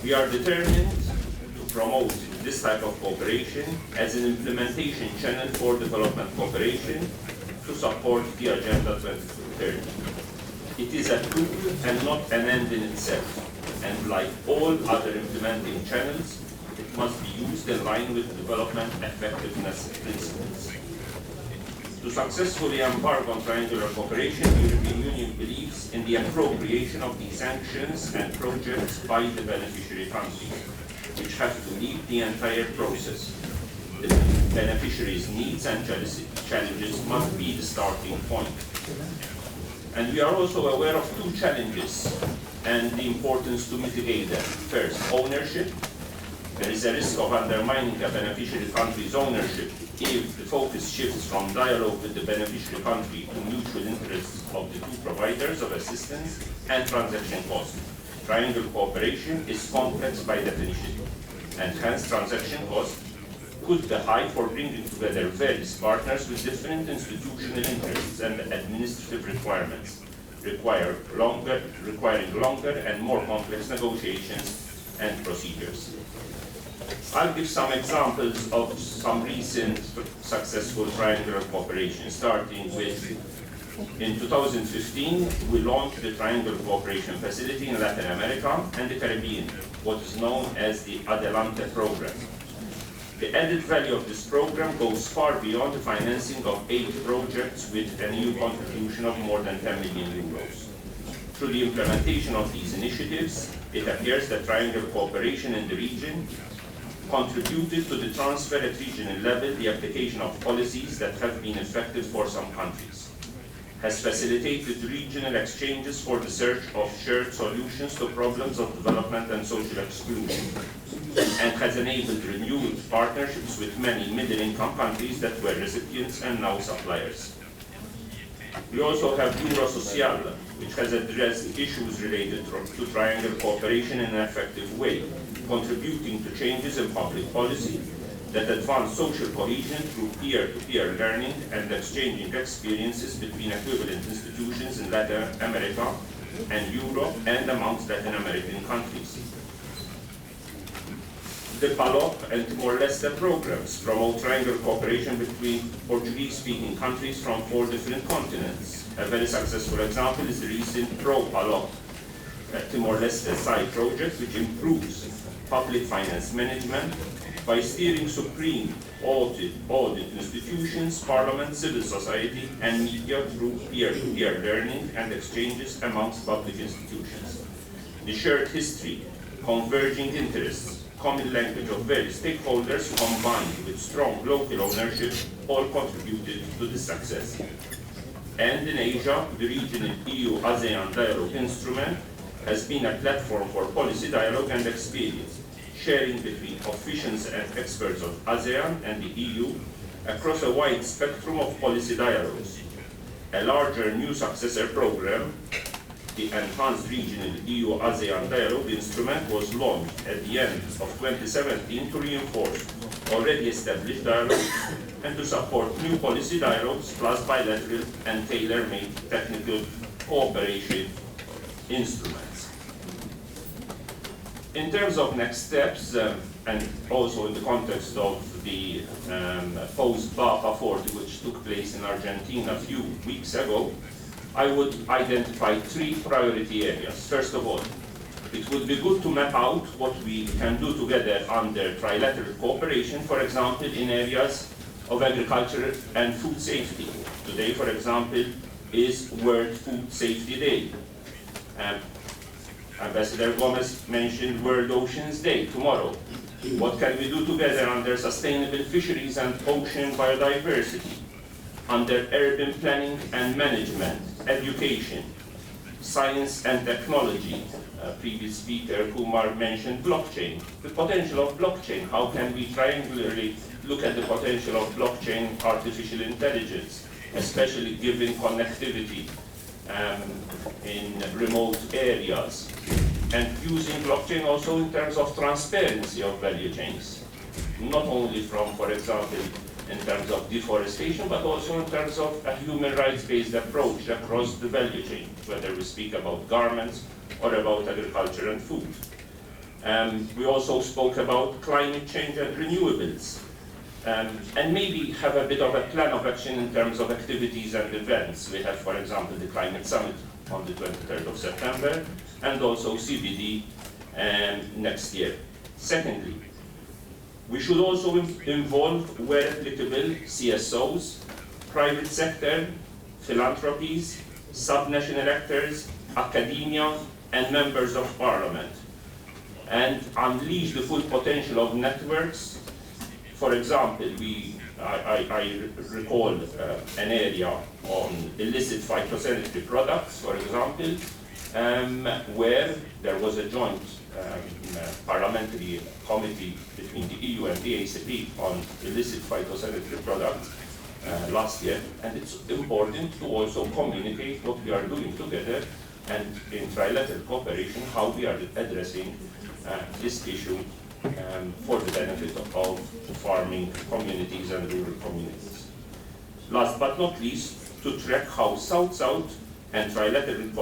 We are determined to promote this type of cooperation as an implementation channel for development cooperation to support the Agenda 2030. It is a tool and not an end in itself, and like all other implementing channels, it must be used in line with development effectiveness principles. To successfully embark on triangular cooperation, the European Union believes in the appropriation of the sanctions and projects by the beneficiary countries, which have to lead the entire process. The beneficiaries' needs and challenges must be the starting point. And we are also aware of two challenges and the importance to mitigate them. First, ownership. There is a risk of undermining a beneficiary country's ownership if the focus shifts from dialogue with the beneficiary country to mutual interests of the two providers of assistance and transaction costs. Triangular cooperation is complex by definition, and hence transaction costs could be high for bringing together various partners with different institutional interests and administrative requirements, requiring longer and more complex negotiations and procedures. I'll give some examples of some recent successful triangular cooperation, starting with, in 2015, we launched the Triangular Cooperation Facility in Latin America and the Caribbean, what is known as the Adelante program. The added value of this program goes far beyond the financing of 8 projects with an EU contribution of more than 10 million euros. Through the implementation of these initiatives, it appears that triangular cooperation in the region contributed to the transfer at regional level, the application of policies that have been effective for some countries, has facilitated regional exchanges for the search of shared solutions to problems of development and social exclusion, and has enabled renewed partnerships with many middle-income countries that were recipients and now suppliers. We also have Eurosocial, which has addressed issues related to triangular cooperation in an effective way, contributing to changes in public policy that advance social cohesion through peer-to-peer learning and exchanging experiences between equivalent institutions in Latin America and Europe and amongst Latin American countries. The PALOP and Timor-Leste programs promote triangular cooperation between Portuguese-speaking countries from 4 different continents. A very successful example is the recent Pro-PALOP Timor-Leste side project, which improves public finance management by steering supreme audit institutions, parliament, civil society, and media through peer-to-peer learning and exchanges amongst public institutions. The shared history, converging interests, common language of various stakeholders combined with strong local ownership all contributed to this success. And in Asia, the regional EU-ASEAN dialogue instrument has been a platform for policy dialogue and experience, sharing between officials and experts of ASEAN and the EU across a wide spectrum of policy dialogues. A larger new successor program, the Enhanced Regional EU-ASEAN Dialogue Instrument, was launched at the end of 2017 to reinforce already established dialogues and to support new policy dialogues plus bilateral and tailor-made technical cooperation instruments. In terms of next steps, and also in the context of the post-BAPA 40, which took place in Argentina a few weeks ago, I would identify 3 priority areas. First of all, it would be good to map out what we can do together under trilateral cooperation, for example, in areas of agriculture and food safety. Today, for example, is World Food Safety Day. Ambassador Gomes mentioned World Oceans Day tomorrow. What can we do together under sustainable fisheries and ocean biodiversity, under urban planning and management, education, science and technology? Previous speaker KUMAR mentioned blockchain, the potential of blockchain. How can we triangularly look at the potential of blockchain artificial intelligence, especially given connectivity in remote areas, and using blockchain also in terms of transparency of value chains, not only from, for example, in terms of deforestation, but also in terms of a human rights-based approach across the value chain, whether we speak about garments or about agriculture and food. We also spoke about climate change and renewables, and maybe have a bit of a plan of action in terms of activities and events. We have, for example, the Climate Summit on the 23rd of September, and also CBD next year. Secondly, we should also involve, where applicable, CSOs, private sector, philanthropies, subnational actors, academia, and members of parliament, and unleash the full potential of networks. For example, I recall an area on illicit phytosanitary products, for example, where there was a joint parliamentary committee between the EU and the ACP on illicit phytosanitary products last year, and it's important to also communicate what we are doing together and in trilateral cooperation how we are addressing this issue for the benefit of farming communities and rural communities. Last but not least, to track how South-South and trilateral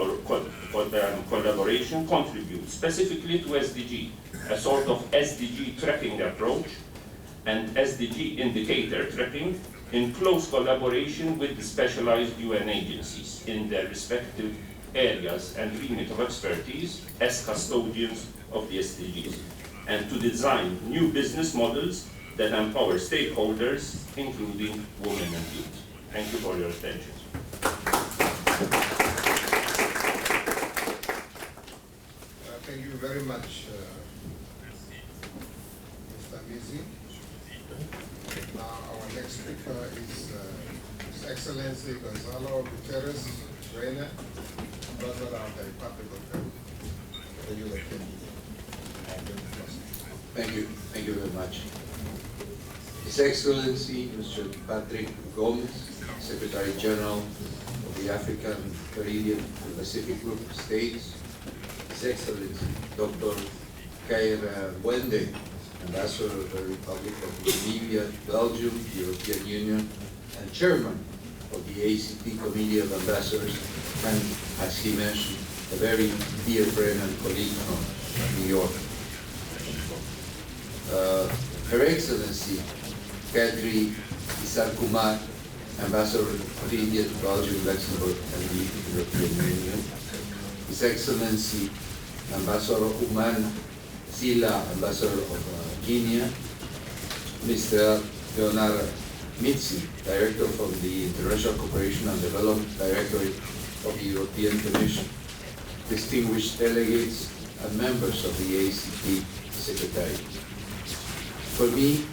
collaboration contributes specifically to SDG, a sort of SDG tracking approach and SDG indicator tracking in close collaboration with the specialized UN agencies in their respective areas and remit of expertise as custodians of the SDGs, and to design new business models that empower stakeholders, including women and youth. Thank you for your attention. Thank you very much, Mr. Mizzi. Now our next speaker is His Excellency Gonzalo Gutiérrez, REINEL, Ambassador of the Republic of Peru. Thank you very much. His Excellency Mr. Patrick Gomes, Secretary-General of the African, Caribbean, and Pacific Group of States, His Excellency Dr. Kaire MBUENDE, Ambassador of the Republic of Namibia, Belgium, European Union, and Chairman of the ACP Committee of Ambassadors, and as he mentioned, a very dear friend and colleague from New York. Her Excellency Gaitri KUMAR, Ambassador of India to Belgium, Luxembourg, and the European Union. His Excellency Ambassador Sylla, Ambassador of Guinea. Mr. Leonard, Mizzi, Director from the International Cooperation and Development Directorate of the European Commission. Distinguished delegates and members of the ACP Secretariat. For me,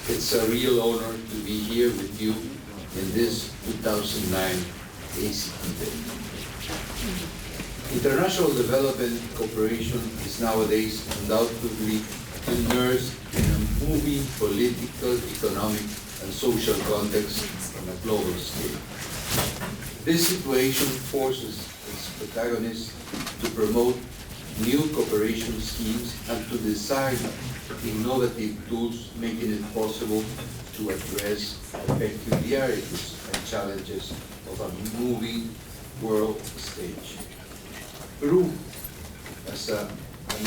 it's a real honor to be here with you in this 2009 ACP Day. International development cooperation is nowadays undoubtedly immersed in a moving political, economic, and social context on a global scale. This situation forces its protagonists to promote new cooperation schemes and to design innovative tools making it possible to address the peculiarities and challenges of a moving world stage. Peru, as an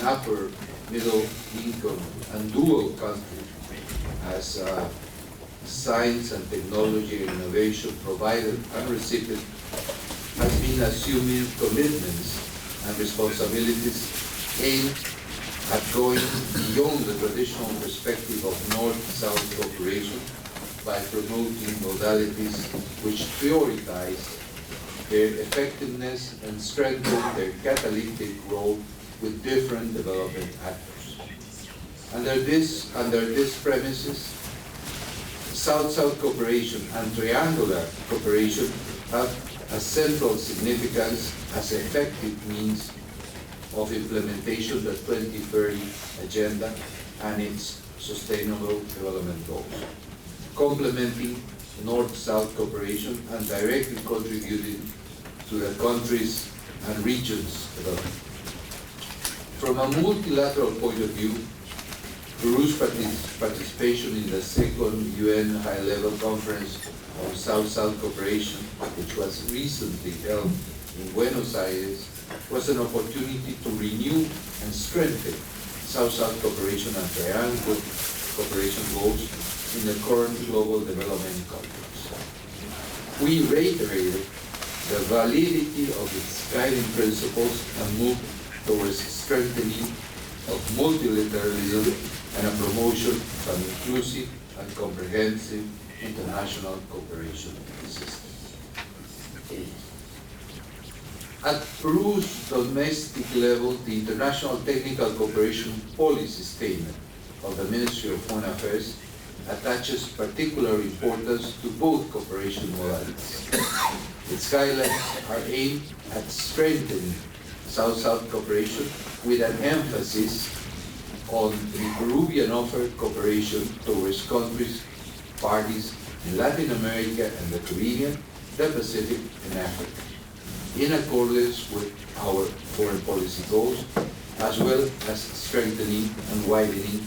upper middle income and dual country, as a science and technology and innovation provider and recipient, has been assuming commitments and responsibilities aimed at going beyond the traditional perspective of North-South cooperation by promoting modalities which prioritize their effectiveness and strengthen their catalytic role with different development actors. Under this premises, South-South cooperation and triangular cooperation have a central significance as effective means of implementation of the 2030 Agenda and its Sustainable Development Goals, complementing North-South cooperation and directly contributing to the country's and region's development. From a multilateral point of view, Peru's participation in the second UN High-Level Conference on South-South Cooperation, which was recently held in Buenos Aires, was an opportunity to renew and strengthen South-South cooperation and triangular cooperation goals in the current global development context. We reiterated the validity of its guiding principles and moved towards strengthening of multilateralism and a promotion of an inclusive and comprehensive international cooperation system. At Peru's domestic level, the International Technical Cooperation Policy Statement of the Ministry of Foreign Affairs attaches particular importance to both cooperation modalities. Its guidelines are aimed at strengthening South-South cooperation with an emphasis on the Peruvian offered cooperation towards countries, parties in Latin America and the Caribbean, the Pacific, and Africa, in accordance with our foreign policy goals, as well as strengthening and widening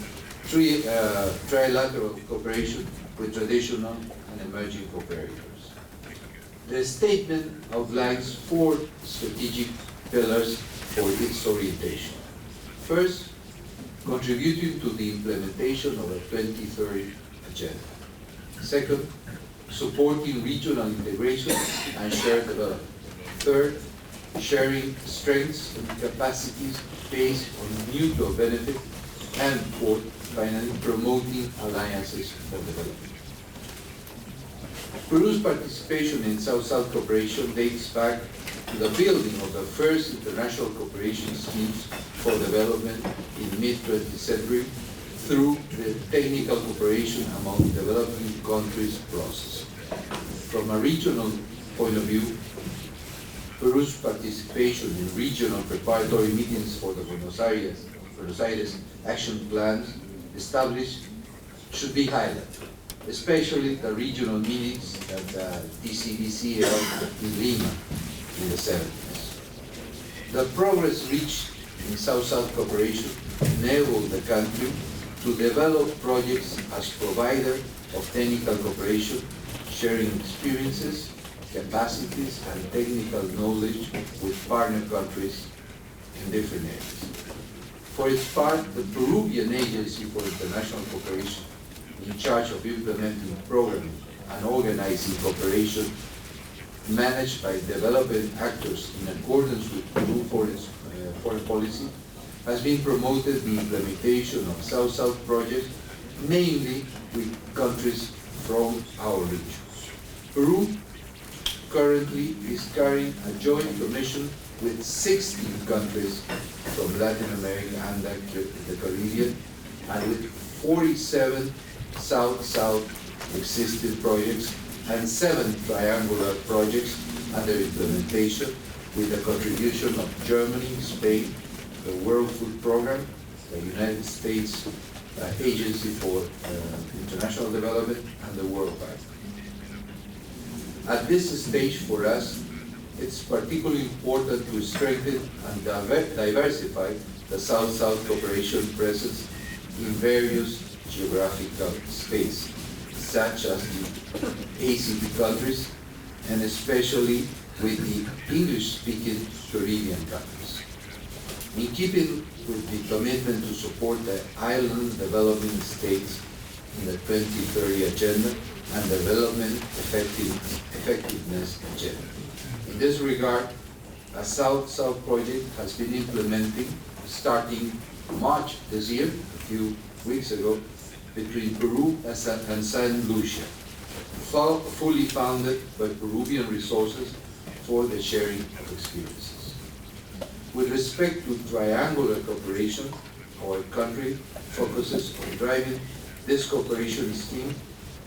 trilateral cooperation with traditional and emerging cooperators. The statement outlines 4 strategic pillars for its orientation. First, contributing to the implementation of the 2030 Agenda. Second, supporting regional integration and shared development. Third, sharing strengths and capacities based on mutual benefit. And fourth, finally, promoting alliances for development. Peru's participation in South-South cooperation dates back to the building of the first international cooperation schemes for development in mid-20th century through the technical cooperation among developing countries process. From a regional point of view, Peru's participation in regional preparatory meetings for the Buenos Aires action plans established should be highlighted, especially the regional meetings that the CIBC held in Lima in the 70s. The progress reached in South-South cooperation enabled the country to develop projects as provider of technical cooperation, sharing experiences, capacities, and technical knowledge with partner countries in different areas. For its part, the Peruvian Agency for International Cooperation, in charge of implementing programming and organizing cooperation managed by development actors in accordance with Peru foreign policy, has been promoted the implementation of South-South projects, mainly with countries from our region. Peru currently is carrying a joint commission with 16 countries from Latin America and the Caribbean, and with 47 South-South existing projects and 7 triangular projects under implementation, with the contribution of Germany, Spain, the World Food Programme, the United States, Agency for International Development, and the World Bank. At this stage for us, it's particularly important to strengthen and diversify the South-South cooperation presence in various geographical spaces, such as the ACP countries, and especially with the English-speaking Caribbean countries. In keeping with the commitment to support the island developing states in the 2030 Agenda and Development Effectiveness Agenda. In this regard, a South-South project has been implementing starting March this year, a few weeks ago, between Peru and San Lucia, fully funded by Peruvian resources for the sharing of experiences. With respect to triangular cooperation, our country focuses on driving this cooperation scheme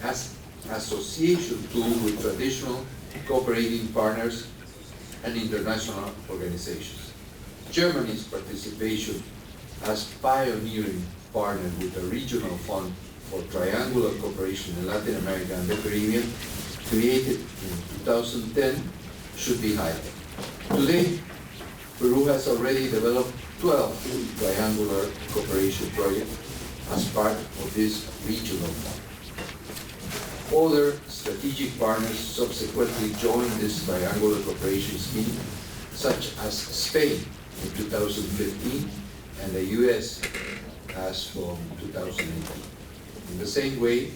as association tool with traditional cooperating partners and international organizations. Germany's participation as pioneering partner with a regional fund for triangular cooperation in Latin America and the Caribbean, created in 2010, should be highlighted. Today, Peru has already developed 12 triangular cooperation projects as part of this regional fund. Other strategic partners subsequently joined this triangular cooperation scheme, such as Spain in 2015 and the US as from 2018. In the same way,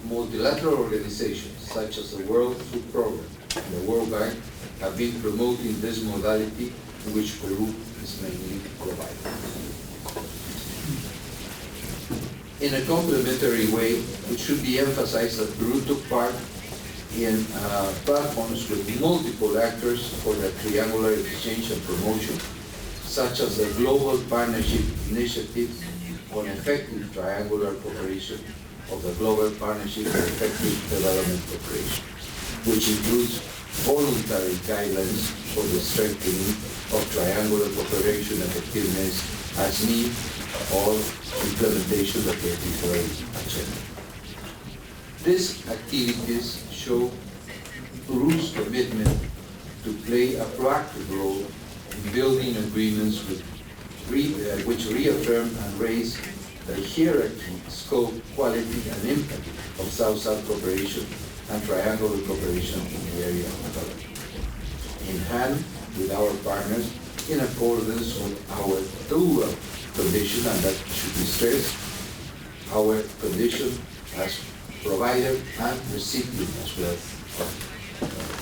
multilateral organizations such as the World Food Programme and the World Bank have been promoting this modality in which Peru is mainly provided. In a complementary way, it should be emphasized that Peru took part in platforms with multiple actors for the triangular exchange and promotion, such as the Global Partnership Initiative on Effective Triangular Cooperation of the Global Partnership for Effective Development Cooperation, which includes voluntary guidelines for the strengthening of triangular cooperation effectiveness as need or implementation of the 2030 Agenda. These activities show Peru's commitment to play a proactive role in building agreements with which reaffirm and raise the hierarchy, scope, quality, and impact of South-South cooperation and triangular cooperation in the area of development. In hand with our partners, in accordance with our dual condition, and that should be stressed, our condition as provider and recipient as well of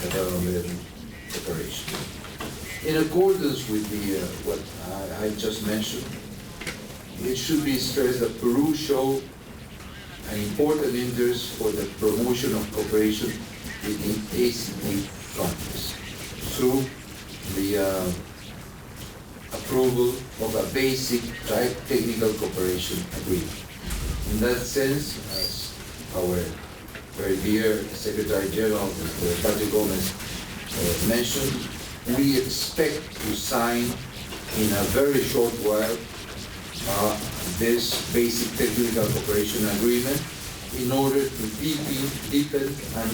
development cooperation. In accordance with the what I just mentioned, it should be stressed that Peru showed an important interest for the promotion of cooperation within ACP countries through the approval of a basic technical cooperation agreement. In that sense, as our very dear Secretary-General, Mr. Gomes, mentioned, we expect to sign in a very short while this basic technical cooperation agreement in order to deepen and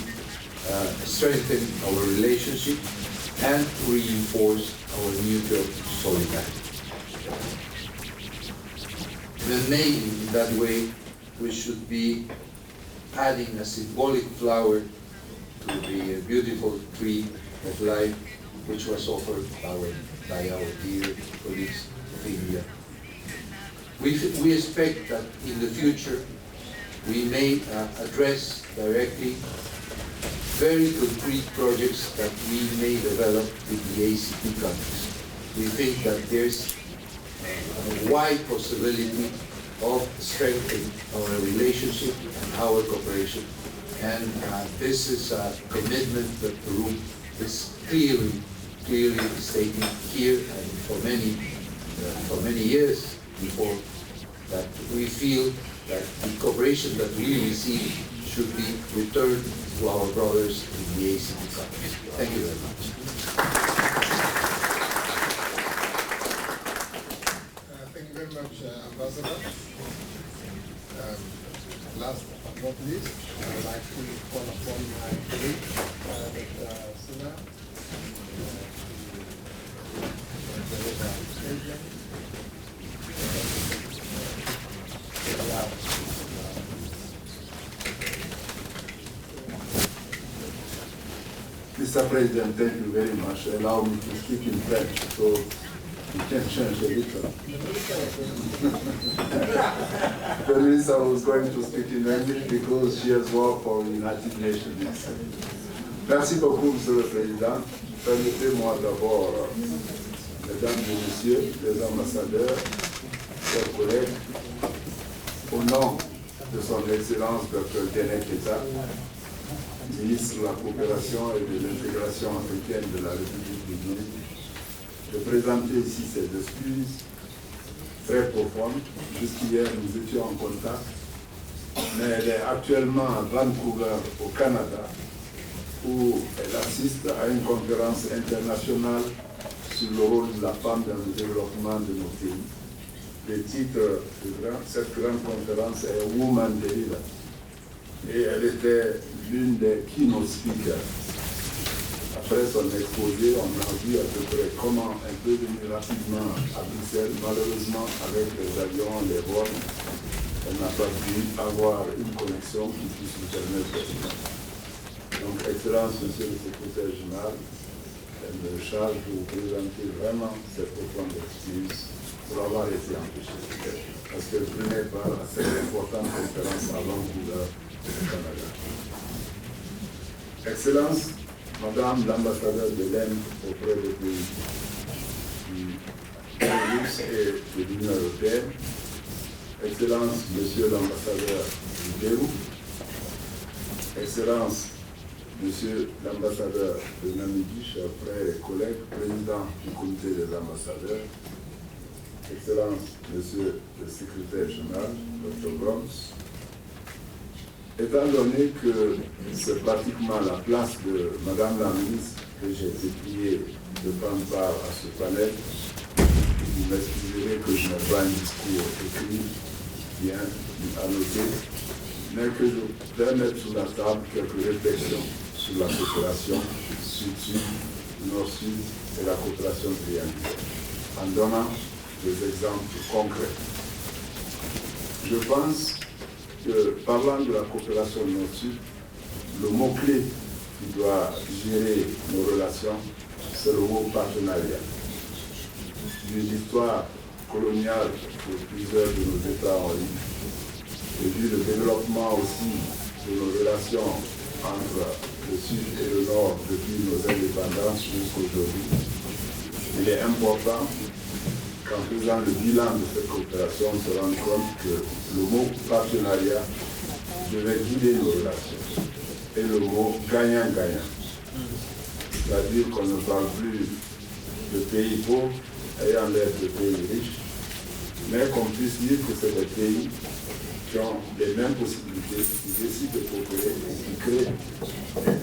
strengthen our relationship and reinforce our mutual solidarity. Then maybe in that way we should be adding a symbolic flower to the beautiful tree of life which was offered by our dear colleagues of India. We expect that in the future we may address directly very concrete projects that we may develop with the ACP countries. We think that there's a wide possibility of strengthening our relationship and our cooperation. And this is a commitment that Peru is clearly stating here and for many years before, that we feel that the cooperation that we receive should be returned to our brothers in the ACP countries. Thank you very much. Thank you very much, Ambassador. Last but not least, I would like to call upon my colleague, Dr. Sylla, to deliver a statement. Mr. President, thank you very much. Allow me to speak in French, so you can change a little. The minister was going to speak in English because she has worked for the United Nations. Merci beaucoup, Monsieur le Président. Permettez-moi d'abord, mesdames et messieurs, les ambassadeurs, chers collègues, au nom de son Excellence Dr. Gaitri, ministre de la coopération et de l'intégration africaine de la République de Guinée, de présenter ici ses excuses très profondes. Jusqu'hier, nous étions en contact, mais elle est actuellement à Vancouver, au Canada, où elle assiste à une conférence internationale sur le rôle de la femme dans le développement de nos pays. Le titre de cette grande conférence est Woman Deliver. Et elle était l'une des keynote speakers. Après son exposé, on a vu à peu près comment elle peut venir rapidement à Bruxelles. Malheureusement, avec les avions, les vols, elle n'a pas pu avoir une connexion qui puisse nous permettre de venir. Donc, Excellence, Monsieur le Secrétaire Général, elle me charge de vous présenter vraiment ses profondes excuses pour avoir été empêchée. Parce qu'elle venait pas à cette importante conférence à Vancouver, au Canada. Excellence, Madame l'ambassadeur de l'Inde auprès des pays du Benelux et de l'Union européenne, Excellence, Monsieur l'ambassadeur du Pérou, Excellence, Monsieur l'ambassadeur de Namibie, chers frères et collègues, président du comité des ambassadeurs, Excellence, Monsieur le secrétaire général, Dr. Gomes, étant donné que c'est pratiquement la place de Madame la ministre que j'ai été prié de prendre part à ce panel, vous m'excuserez que je n'ai pas un discours écrit, bien à noter, mais que je vais mettre sur la table quelques réflexions sur la coopération sud-sud, nord-sud et la coopération triangulaire, en donnant des exemples concrets. Je pense que, parlant de la coopération nord-sud, le mot-clé qui doit gérer nos relations, c'est le mot partenariat. Vu l'histoire coloniale que plusieurs de nos États ont eue, et vu le développement aussi de nos relations entre le Sud et le Nord depuis nos indépendances jusqu'aujourd'hui, il est important qu'en faisant le bilan de cette coopération, on se rende compte que le mot partenariat devait guider nos relations. Et le mot gagnant-gagnant. C'est-à-dire qu'on ne parle plus de pays pauvres ayant l'air de pays riches, mais qu'on puisse dire que c'est des pays qui ont les mêmes possibilités, qui décident de coopérer et qui créent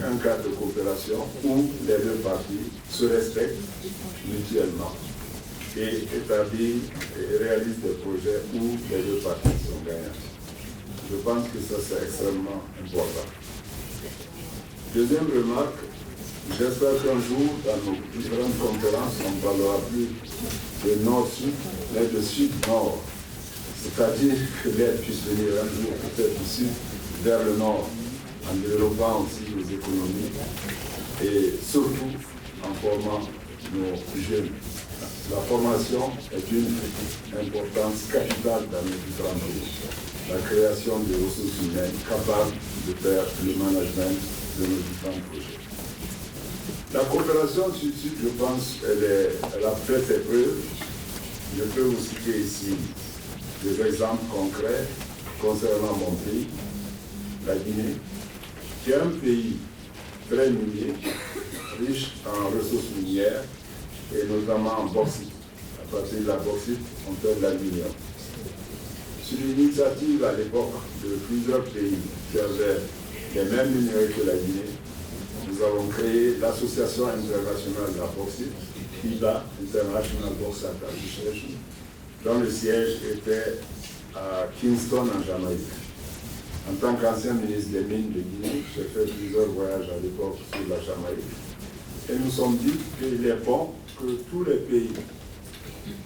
un cadre de coopération où les deux parties se respectent mutuellement et établir et réalisent des projets où les deux parties sont gagnantes. Je pense que ça c'est extrêmement important. Deuxième remarque, j'espère qu'un jour, dans nos différentes conférences, on ne parlera plus de nord-sud, mais de sud-nord. C'est-à-dire que l'aide puisse venir un jour peut-être du sud vers le nord, en développant aussi nos économies et surtout en formant nos jeunes. La formation est une importance capitale dans nos différents pays. La création de ressources humaines capables de faire le management de nos différents projets. La coopération sud-sud, je pense, elle a fait ses preuves. Je peux vous citer ici des exemples concrets concernant mon pays, la Guinée, qui est un pays très minier, riche en ressources minières, et notamment en bauxite. À partir de la bauxite, on fait de l'aluminium. Sur l'initiative à l'époque de plusieurs pays qui avaient les mêmes minerais que la Guinée, nous avons créé l'Association internationale de la bauxite, IBA, International Bauxite Association, dont le siège était à Kingston, en Jamaïque. En tant qu'ancien ministre des Mines de Guinée, j'ai fait plusieurs voyages à l'époque sur la Jamaïque. Et nous sommes dit qu'il est bon que tous les pays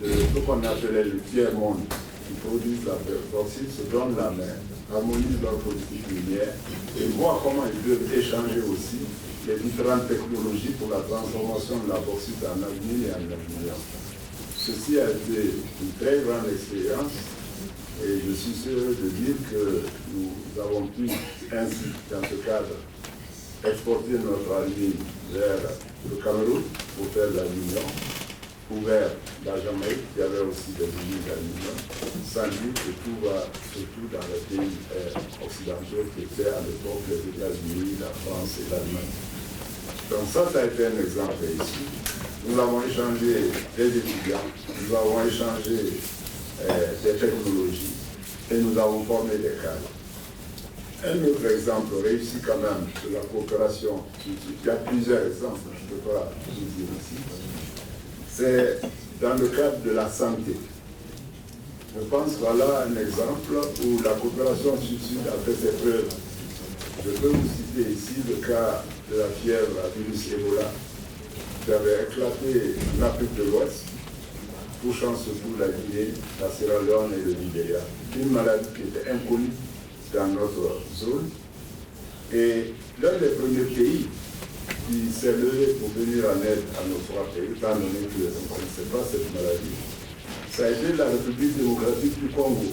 de ce qu'on appelait le tiers-monde qui produisent la bauxite se donnent la main, harmonisent leur politique minière et voient comment ils peuvent échanger aussi les différentes technologies pour la transformation de la bauxite en avenir et en aluminium. Ceci a été une très grande expérience et je suis sûr de dire que nous avons pu ainsi, dans ce cadre, exporter notre alumine vers le Cameroun pour faire de l'aluminium, ou vers la Jamaïque, qui avait aussi des usines d'aluminium, sans dire que tout va surtout dans les pays occidentaux qui étaient à l'époque les États-Unis, la France et l'Allemagne. Donc ça a été un exemple ici. Nous avons échangé des étudiants, nous avons échangé des technologies et nous avons formé des cadres. Un autre exemple réussi quand même de la coopération, il y a plusieurs exemples, je ne peux pas vous dire ici, c'est dans le cadre de la santé. Je pense voilà un exemple où la coopération sud-sud a fait ses preuves. Je peux vous citer ici le cas de la fièvre à virus Ebola qui avait éclaté en Afrique de l'Ouest, touchant surtout la Guinée, la Sierra Leone et le Libéria. Une maladie qui était inconnue dans notre zone. Et l'un des premiers pays qui s'est levé pour venir en aide à nos trois pays, étant donné que on ne connaissait pas cette maladie, ça a été la République démocratique du Congo,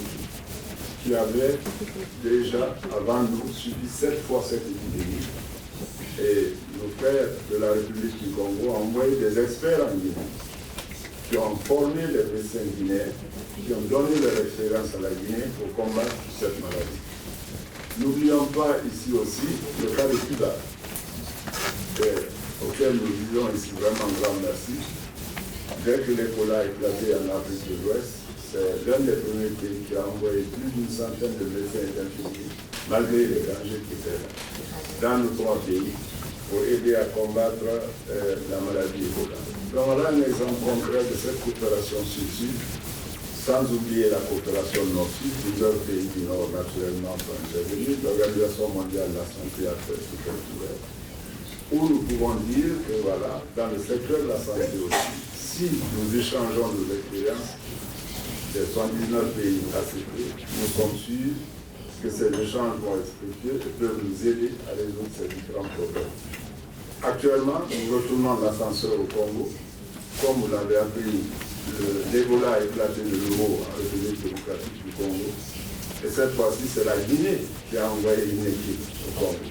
qui avait déjà, avant nous, subi 7 fois cette épidémie. Et nos frères de la République du Congo ont envoyé des experts en Guinée, qui ont formé les médecins guinéens, qui ont donné leur expérience à la Guinée pour combattre cette maladie. N'oublions pas ici aussi le cas de Cuba, auquel nous disons ici vraiment grand merci. Dès que l'Ebola a éclaté en Afrique de l'Ouest, c'est l'un des premiers pays qui a envoyé plus d'une centaine de médecins et d'infirmiers, malgré les dangers qui étaient là, dans nos trois pays, pour aider à combattre la maladie Ebola. Donc voilà un exemple concret de cette coopération sud-sud, sans oublier la coopération nord-sud. Plusieurs pays du Nord, naturellement, sont intervenus. L'Organisation mondiale de la santé a fait ce qu'elle pouvait. Où nous pouvons dire que voilà, dans le secteur de la santé aussi, si nous échangeons nos expériences des 79 pays ACP, nous sommes sûrs que ces échanges vont être fructueux et peuvent nous aider à résoudre ces différents problèmes. Actuellement, nous retournons l'ascenseur au Congo. Comme vous l'avez appris, l'Ebola a éclaté de nouveau en République démocratique du Congo. Et cette fois-ci, c'est la Guinée qui a envoyé une équipe au Congo.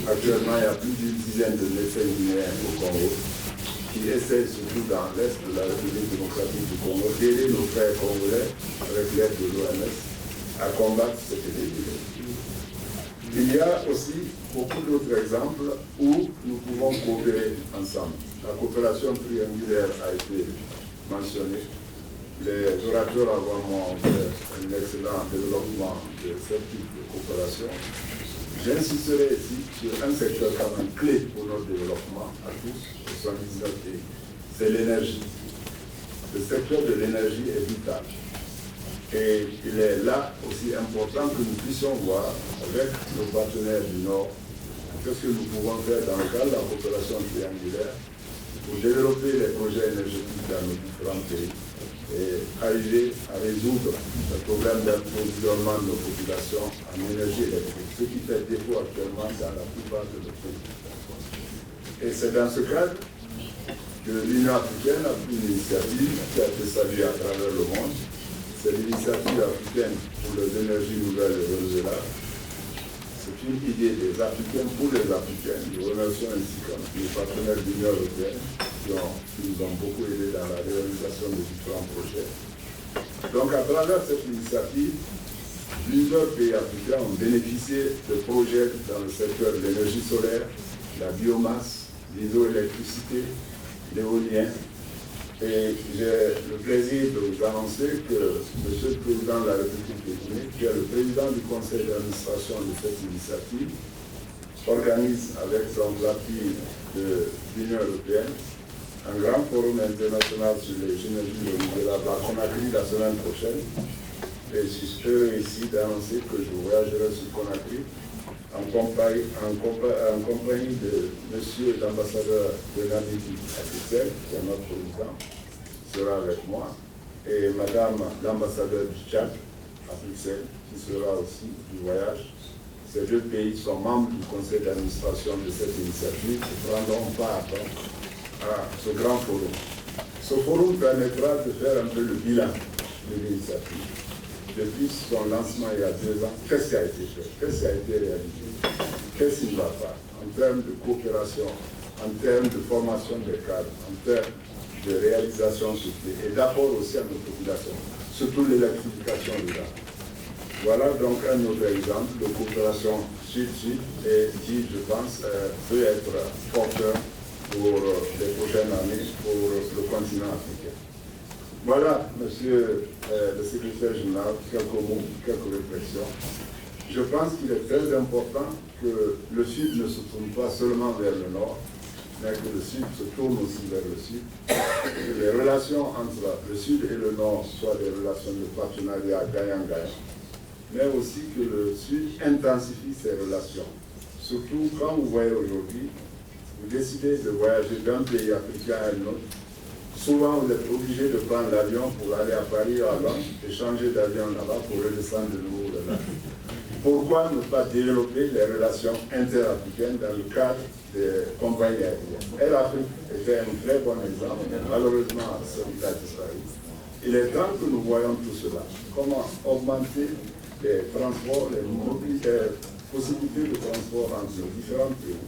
Actuellement, il y a plus d'une dizaine de médecins guinéens au Congo qui essaient, surtout dans l'Est de la République démocratique du Congo, d'aider nos frères congolais, avec l'aide de l'OMS, à combattre cette épidémie. Il y a aussi beaucoup d'autres exemples où nous pouvons coopérer ensemble. La coopération triangulaire a été mentionnée. Les orateurs avant moi ont fait un excellent développement de ce type de coopération. J'insisterai ici sur un secteur quand même clé pour notre développement à tous, au 79 pays, c'est l'énergie. Le secteur de l'énergie est vital. Et il est là aussi important que nous puissions voir avec nos partenaires du Nord qu'est-ce que nous pouvons faire dans le cadre de la coopération triangulaire pour développer les projets énergétiques dans nos différents pays et arriver à résoudre le problème d'approvisionnement de nos populations en énergie électrique, ce qui fait défaut actuellement dans la plupart de nos pays. Et c'est dans ce cadre que l'Union africaine a pris une initiative qui a été saluée à travers le monde. C'est l'initiative africaine pour les énergies nouvelles et renouvelables. C'est une idée des Africains pour les Africains. Nous remercions ainsi les partenaires de l'Union européenne qui nous ont beaucoup aidés dans la réalisation de différents projets. Donc à travers cette initiative, plusieurs pays africains ont bénéficié de projets dans le secteur de l'énergie solaire, la biomasse, l'hydroélectricité, l'éolien. Et j'ai le plaisir de vous annoncer que M. le Président de la République de Guinée, qui est le président du conseil d'administration de cette initiative, organise avec l'appui de l'Union européenne un grand forum international sur les énergies renouvelables à Conakry la semaine prochaine, et je suis heureux ici d'annoncer que je voyagerai sur Conakry en compagnie de monsieur l'ambassadeur de Namibie à Bruxelles, qui est notre président, qui sera avec moi, et madame l'ambassadeur du Tchad à Bruxelles, qui sera aussi du voyage. Ces deux pays sont membres du conseil d'administration de cette initiative et prendront part à ce grand forum. Ce forum permettra de faire un peu le bilan de l'initiative. Depuis son lancement il y a 2 ans, qu'est-ce qui a été fait? Qu'est-ce qui a été réalisé? Qu'est-ce qui ne va pas? En termes de coopération, en termes de formation des cadres, en termes de réalisation sur pied et d'apport aussi à nos populations, surtout l'électrification rurale. Voilà donc un autre exemple de coopération sud-sud et qui, je pense, peut être porteur pour les prochaines années pour le continent africain. Voilà, monsieur le secrétaire général, quelques mots, quelques réflexions. Je pense qu'il est très important que le Sud ne se tourne pas seulement vers le Nord, mais que le Sud se tourne aussi vers le Sud. Que les relations entre le Sud et le Nord soient des relations de partenariat gagnant-gagnant, mais aussi que le Sud intensifie ses relations. Surtout quand vous voyez aujourd'hui, vous décidez de voyager d'un pays africain à un autre, souvent vous êtes obligé de prendre l'avion pour aller à Paris ou à Londres et changer d'avion là-bas pour redescendre de nouveau là-bas. Pourquoi ne pas développer les relations interafricaines dans le cadre des compagnies aériennes? Air Afrique était un très bon exemple, mais malheureusement, celui-là a disparu. Il est temps que nous voyons tout cela. Comment augmenter les transports, les possibilités de transport entre les différents pays.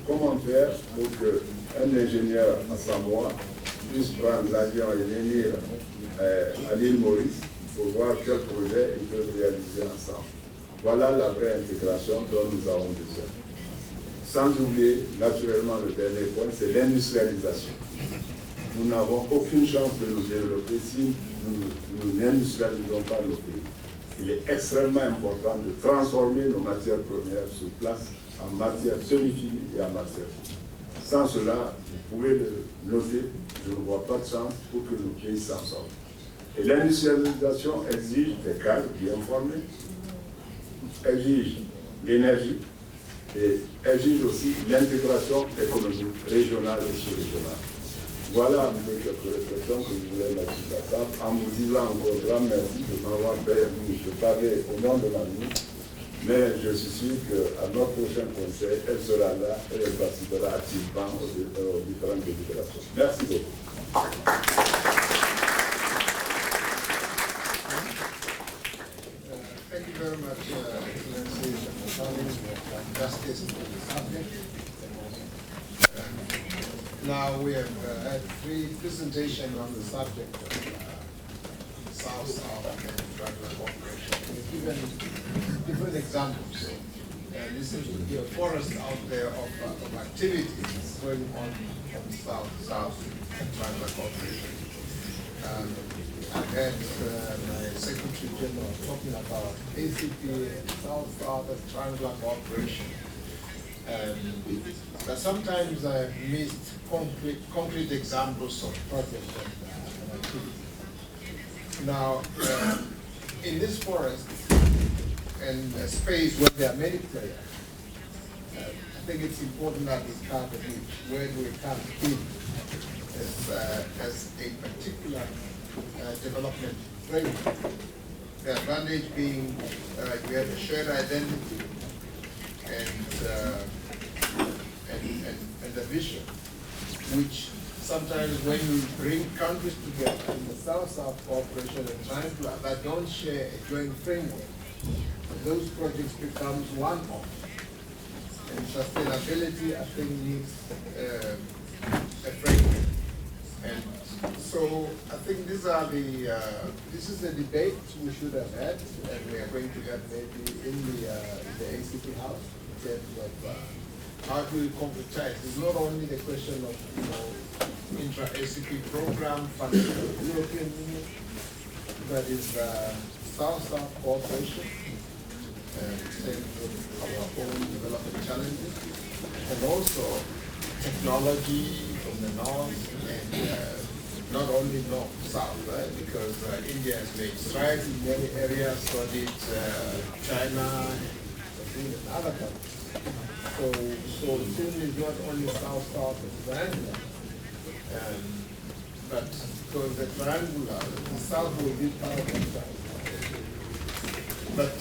Comment faire pour qu'un ingénieur à Samoa puisse prendre l'avion et venir à l'île Maurice pour voir quel projet ils peuvent réaliser ensemble. Voilà la vraie intégration dont nous avons besoin. Sans oublier, naturellement, le dernier point, c'est l'industrialisation. Nous n'avons aucune chance de nous développer si nous n'industrialisons pas nos pays. Il est extrêmement important de transformer nos matières premières sur place en matière semi-finie et en matière finie. Sans cela, vous pouvez le noter, je ne vois pas de chance pour que nos pays s'en sortent. Et l'industrialisation exige des cadres bien formés, exige l'énergie et exige aussi l'intégration économique régionale et sous-régionale. Voilà un peu quelques réflexions que je voulais mettre sur la table en vous disant encore grand merci de m'avoir permis de parler au nom de ma ministre, mais je suis sûr qu'à notre prochain conseil, elle sera là et elle participera activement aux différentes délibérations. Merci beaucoup. Thank you very much, Excellency, for justice to the subject. Now we have had 3 presentations on the subject of South-South and Tribal cooperation. We've given different examples. There seems to be a forest out there of activities going on from South-South and Tribal cooperation. I've had my Secretary-General talking about ACP, South-South and Triangular cooperation. But sometimes I've missed concrete examples of projects and activities. Now, in this forest and a space where there are many players, I think it's important that we start at where do we come in as a particular development framework. The advantage being we have a shared identity and a vision, which sometimes when you bring countries together in the South-South cooperation and triangular that don't share a joint framework, those projects becomes one-off. And sustainability, I think, needs a framework. And so I think these are this is the debate we should have had, and we are going to have maybe in the ACP House in terms of how do we concretize. It's not only the question of intra-ACP program funded by the European Union, but it's South-South cooperation in terms of our own development challenges, and also technology from the north and not only north, south, because India has made strides in many areas, so did China and other countries. So Sylla is not only south, and triangular, but because the triangular, the south will be part of the triangular. But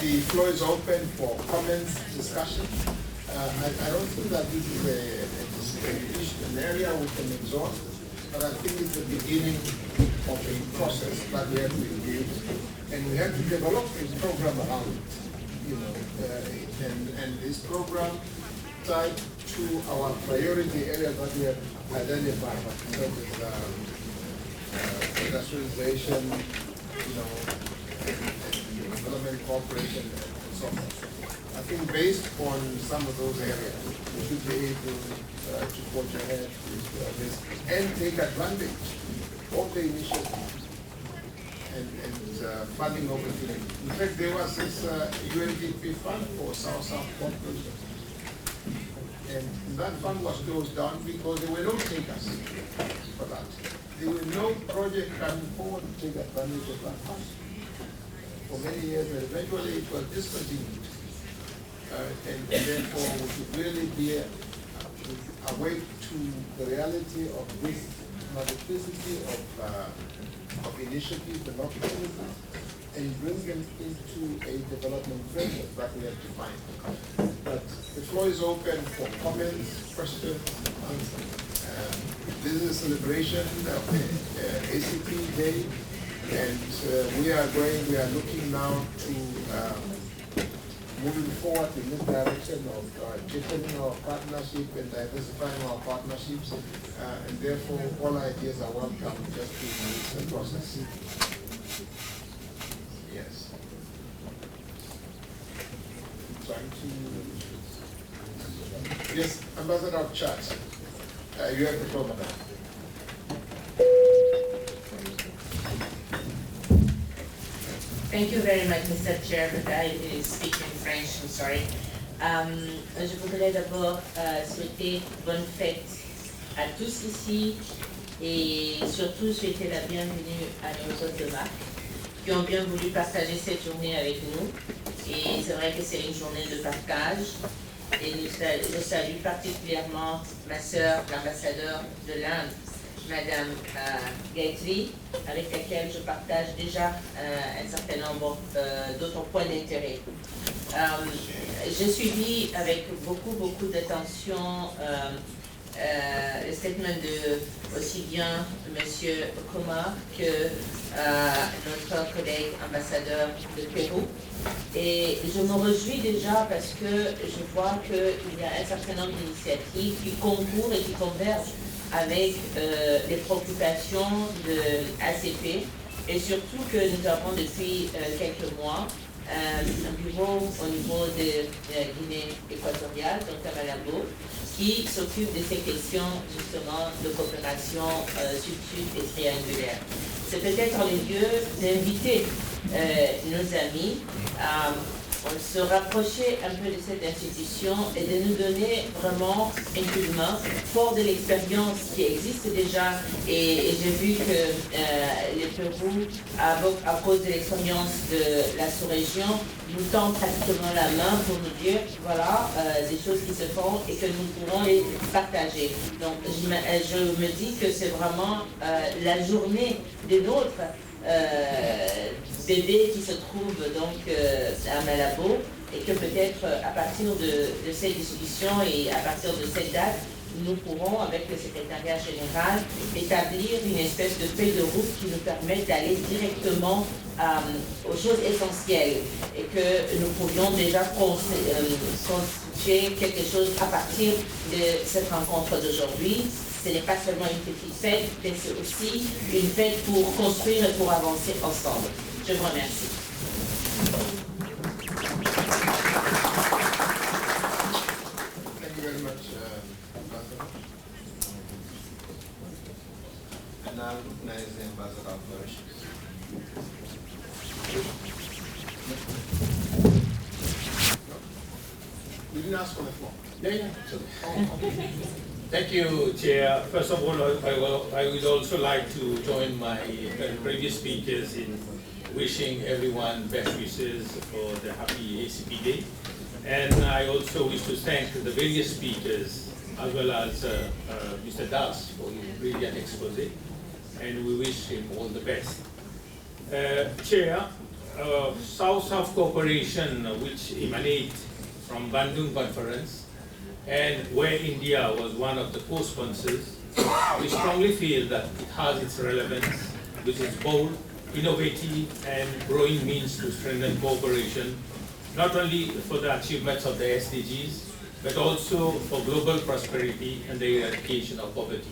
the floor is open for comments, discussion. I don't think that this is an area we can exhaust, but I think it's the beginning of a process that we have to engage, and we have to develop a program around it, you know, and this program tied to our priority areas that we have identified, such as industrialization, you know, and development cooperation, and so on. I think based on some of those areas, we should be able to forge ahead with this and take advantage of the initiative and funding opportunity. In fact, there was this UNDP fund for South-South cooperation. And that fund was closed down because there were no takers for that. There were no project coming forward to take advantage of that fund for many years, and eventually it was discontinued. And therefore we should really be awake to the reality of this multiplicity of initiatives and opportunities, and bring them into a development framework that we have to find. But the floor is open for comments, questions, answers. This is a celebration of the ACP Day, and we are looking now to moving forward in this direction of deepening our partnership and diversifying our partnerships, and therefore all ideas are welcome just to use the process. Yes. Trying to. Yes, Ambassador of Chad, you have the floor, madam. Thank you very much, Mr. Chair, but I speak in French, I'm sorry. Je voudrais d'abord souhaiter bonne fête à tous ici et surtout souhaiter la bienvenue à nos hôtes de marque qui ont bien voulu partager cette journée avec nous. Et c'est vrai que c'est une journée de partage. Et je salue particulièrement ma sœur, l'ambassadeur de l'Inde, Madame Gaitri, avec laquelle je partage déjà un certain nombre d'autres points d'intérêt. J'ai suivi avec beaucoup d'attention le statement de aussi bien M. KUMAR que notre collègue ambassadeur de Pérou. Et je me réjouis déjà parce que je vois qu'il y a un certain nombre d'initiatives qui concourent et qui convergent avec les préoccupations de l'ACP, et surtout que nous avons depuis quelques mois un bureau au niveau de Guinée équatoriale, donc à Malabo, qui s'occupe de ces questions justement de coopération sud-sud et triangulaire. C'est peut-être le lieu d'inviter nos amis à se rapprocher un peu de cette institution et de nous donner vraiment un coup de main fort de l'expérience qui existe déjà. Et j'ai vu que le Pérou, à cause de l'expérience de la sous-région, nous tend pratiquement la main pour nous dire, voilà, des choses qui se font et que nous pourrons les partager. Donc je me dis que c'est vraiment la journée des nôtres bébés qui se trouvent donc à Malabo, et que peut-être à partir de cette discussion et à partir de cette date, nous pourrons, avec le secrétariat général, établir une espèce de feuille de route qui nous permette d'aller directement aux choses essentielles, et que nous pourrions déjà constituer quelque chose à partir de cette rencontre d'aujourd'hui. Ce n'est pas seulement une petite fête, mais c'est aussi une fête pour construire et pour avancer ensemble. Je vous remercie. Thank you very much, Ambassador. And now recognize the Ambassador of Mauritius. No? You didn't ask for the floor. Yeah. Oh, okay. Thank you, Chair. First of all, I would also like to join my previous speakers in wishing everyone best wishes for the happy ACP Day. And I also wish to thank the various speakers, as well as Mr. Das for his brilliant expose, and we wish him all the best. Chair, South-South cooperation, which emanates from Bandung Conference, and where India was one of the co-sponsors, we strongly feel that it has its relevance, which is bold, innovative, and growing means to strengthen cooperation, not only for the achievements of the SDGs, but also for global prosperity and the eradication of poverty.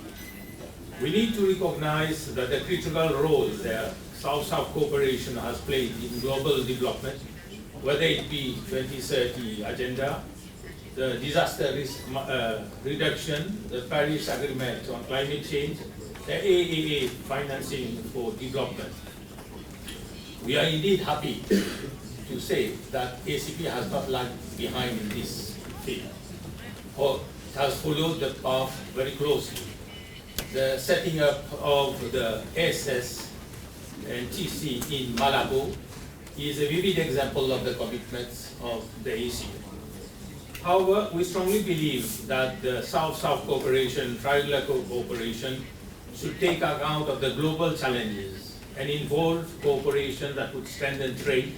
We need to recognize that the critical role that South-South cooperation has played in global development, whether it be 2030 agenda, the disaster risk reduction, the Paris Agreement on climate change, the AAA financing for development. We are indeed happy to say that ACP has not lagged behind in this field, or it has followed the path very closely. The setting up of the SS and TC in Malabo is a vivid example of the commitments of the ACP. However, we strongly believe that the South-South cooperation, triangular cooperation, should take account of the global challenges and involve cooperation that would strengthen trade,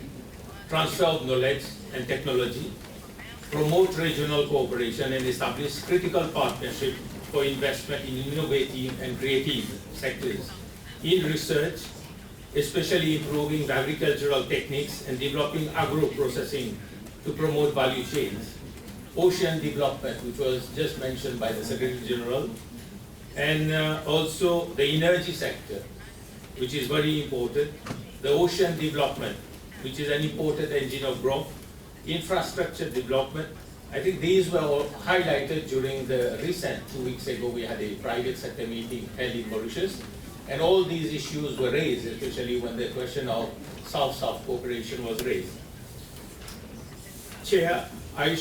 transfer of knowledge and technology, promote regional cooperation, and establish critical partnership for investment in innovative and creative sectors, in research, especially improving the agricultural techniques and developing agro-processing to promote value chains, ocean development, which was just mentioned by the Secretary-General, and also the energy sector, which is very important, the ocean development, which is an important engine of growth, infrastructure development. I think these were all highlighted during the recent, 2 weeks ago, we had a private sector meeting held in Mauritius, and all these issues were raised, especially when the question of South-South cooperation was raised. Chair, I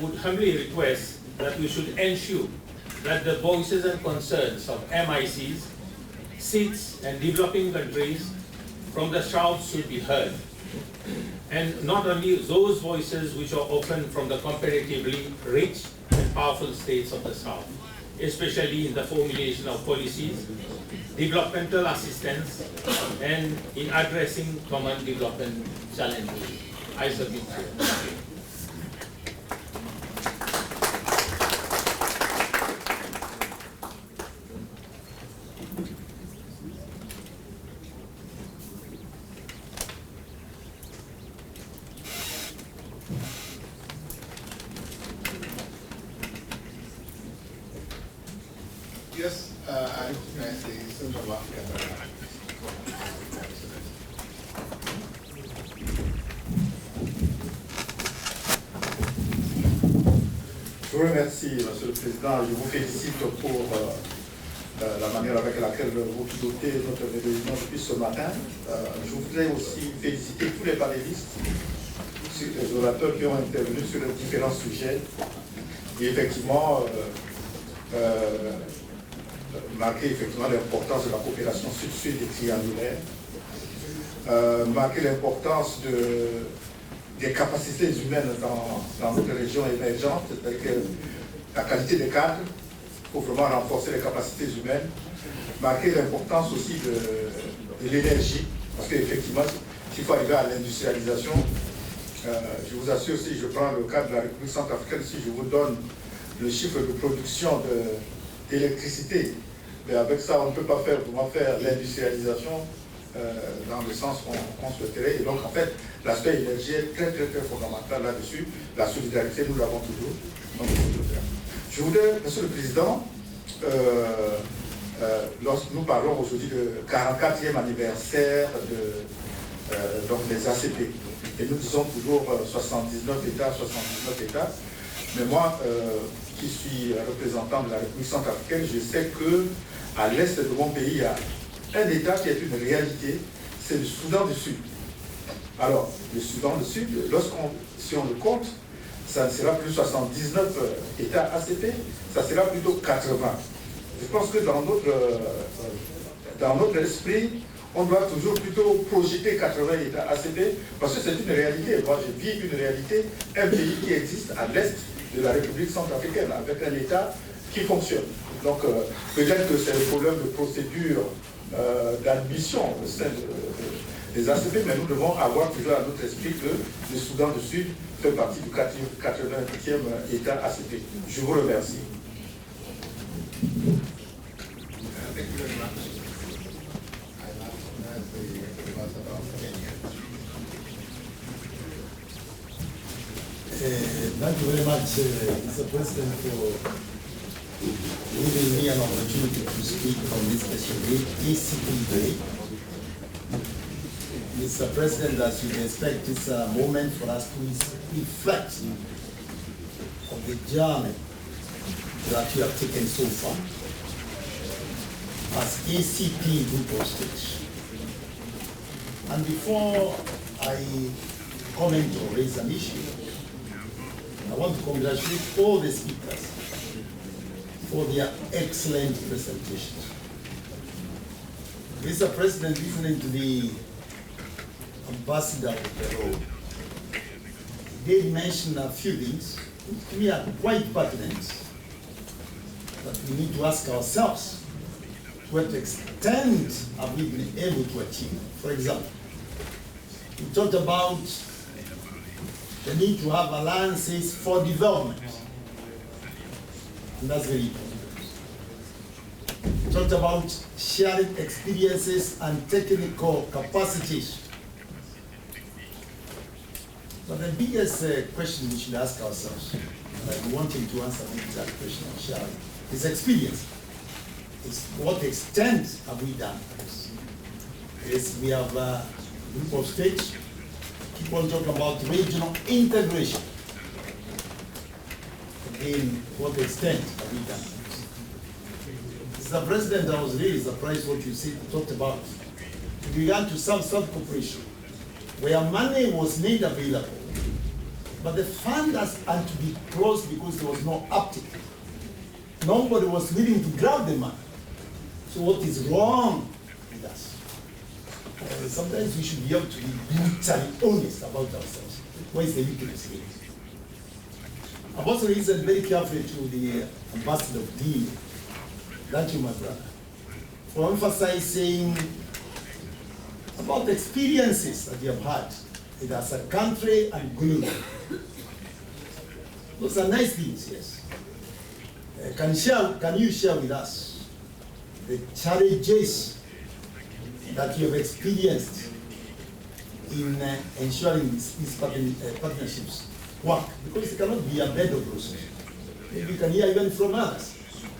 would humbly request that we should ensure that the voices and concerns of MICs, SIDS, and developing countries from the South should be heard. And not only those voices which are often from the comparatively rich and powerful states of the South, especially in the formulation of policies, developmental assistance, and in addressing common development challenges. I submit to you. Yes, I recognize the Central African. Je vous remercie, Monsieur le Président. Je vous félicite pour la manière avec laquelle vous pilotez notre réunion depuis ce matin. Je voudrais aussi féliciter tous les panélistes, les orateurs qui ont intervenu sur les différents sujets. Et effectivement, marquer effectivement l'importance de la coopération sud-sud et triangulaire, marquer l'importance des capacités humaines dans notre région émergente, c'est-à-dire que la qualité des cadres, il faut vraiment renforcer les capacités humaines, marquer l'importance aussi de l'énergie, parce qu'effectivement, s'il faut arriver à l'industrialisation, je vous assure, si je prends le cas de la République centrafricaine, si je vous donne le chiffre de production d'électricité, mais avec ça, on ne peut pas vraiment faire l'industrialisation dans le sens qu'on souhaiterait. Et donc, en fait, l'aspect énergie est très, très, très fondamental là-dessus. La solidarité, nous l'avons toujours. Donc, je voudrais, Monsieur le Président, lorsque nous parlons aujourd'hui du 44e anniversaire donc des ACP, et nous disons toujours 79 États, mais moi, qui suis représentant de la République centrafricaine, je sais qu'à l'est de mon pays, il y a un État qui est une réalité, c'est le Soudan du Sud. Alors, le Soudan du Sud, si on le compte, ça ne sera plus 79 États ACP, ça sera plutôt 80. Je pense que dans notre esprit, on doit toujours plutôt projeter 80 États ACP, parce que c'est une réalité. Moi, je vis une réalité, un pays qui existe à l'est de la République centrafricaine, avec un État qui fonctionne. Donc, peut-être que c'est un problème de procédure d'admission au sein des ACP, mais nous devons avoir toujours à notre esprit que le Soudan du Sud fait partie du 80e État ACP. Je vous remercie. Thank you very much, Mr. President, for giving me an opportunity to speak on this special day, ACP Day. Mr. President, as you expect, it's a moment for us to reflect on the journey that we have taken so far as ACP group of states. And before I comment or raise an issue, I want to congratulate all the speakers for their excellent presentations. Mr. President, listening to the Ambassador of Peru, they mentioned a few things which to me are quite pertinent, that we need to ask ourselves to what extent have we been able to achieve. For example, we talked about the need to have alliances for development. And that's very important. We talked about sharing experiences and technical capacities. But the biggest question we should ask ourselves, and I'm wanting to answer that question of sharing, is experience. Is what extent have we done this? Yes, we have a group of states. Keep on talking about regional integration. Again, what extent have we done? Mr. President, I was really surprised what you said, talked about. We began to some cooperation where money was made available, but the fund had to be closed because there was no uptake. Nobody was willing to grab the money. So what is wrong with us? Sometimes we should be able to be brutally honest about ourselves. Where is the weakness here? I've also listened very carefully to the Ambassador of Guinea. Thank you, my brother, for emphasizing about the experiences that you have had as a country and globally. Those are nice things, yes. Can you share with us the challenges that you have experienced in ensuring these partnerships work? Because it cannot be a bed of roses. Maybe we can hear even from others,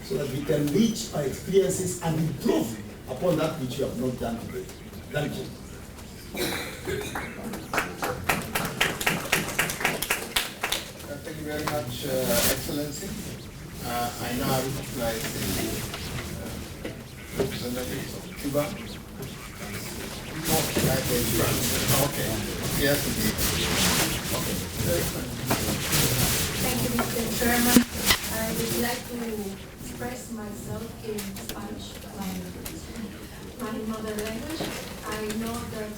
so that we can reach our experiences and improve upon that which you have not done today. Thank you. Thank you very much, Excellency. I now recognize the representative of Cuba. Okay. Yes, indeed. Okay. Thank you, Mr. Chairman. I would like to express myself in Spanish, my mother language. I know that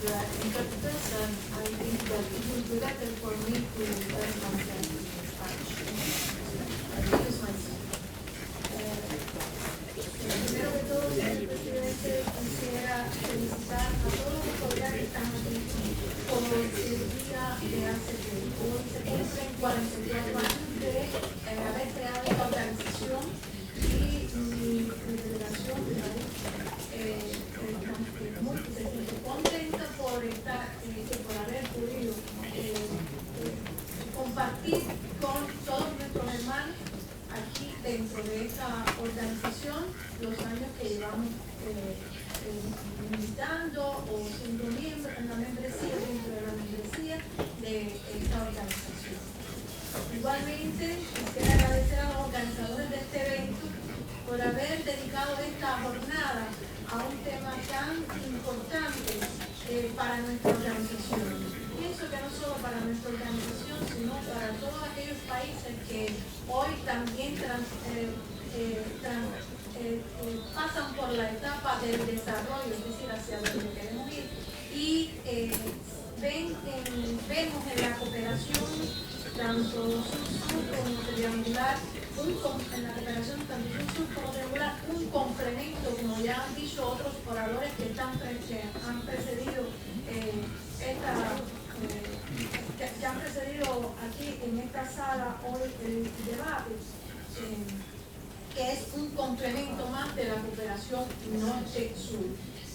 there are interpreters, and I think that it would be better for me to learn myself in Spanish. I will use myself. Primero que todo, señor presidente, quisiera felicitar a todos los colegas que están aquí por el día de ACP. Hoy se cumplen 44 años de haber creado esta organización y mi delegación de la se siente contenta por haber podido compartir con todos nuestros hermanos aquí dentro de esta organización los años que llevamos militando o siendo miembros en la membresía, dentro de la membresía de esta organización. Igualmente, quisiera agradecer a los organizadores de este evento por haber dedicado esta jornada a un tema tan importante para nuestra organización. ¿Quién pienso que no solo para nuestra organización, sino para todos aquellos países que hoy también pasan por la etapa del desarrollo, es decir, hacia donde queremos ir, y vemos en la cooperación tanto sur-sur como triangular, en la cooperación tanto sur-sur como triangular, un complemento, como ya han dicho otros oradores que han precedido que han precedido aquí en esta sala hoy el debate, que es un complemento más de la cooperación norte-sur.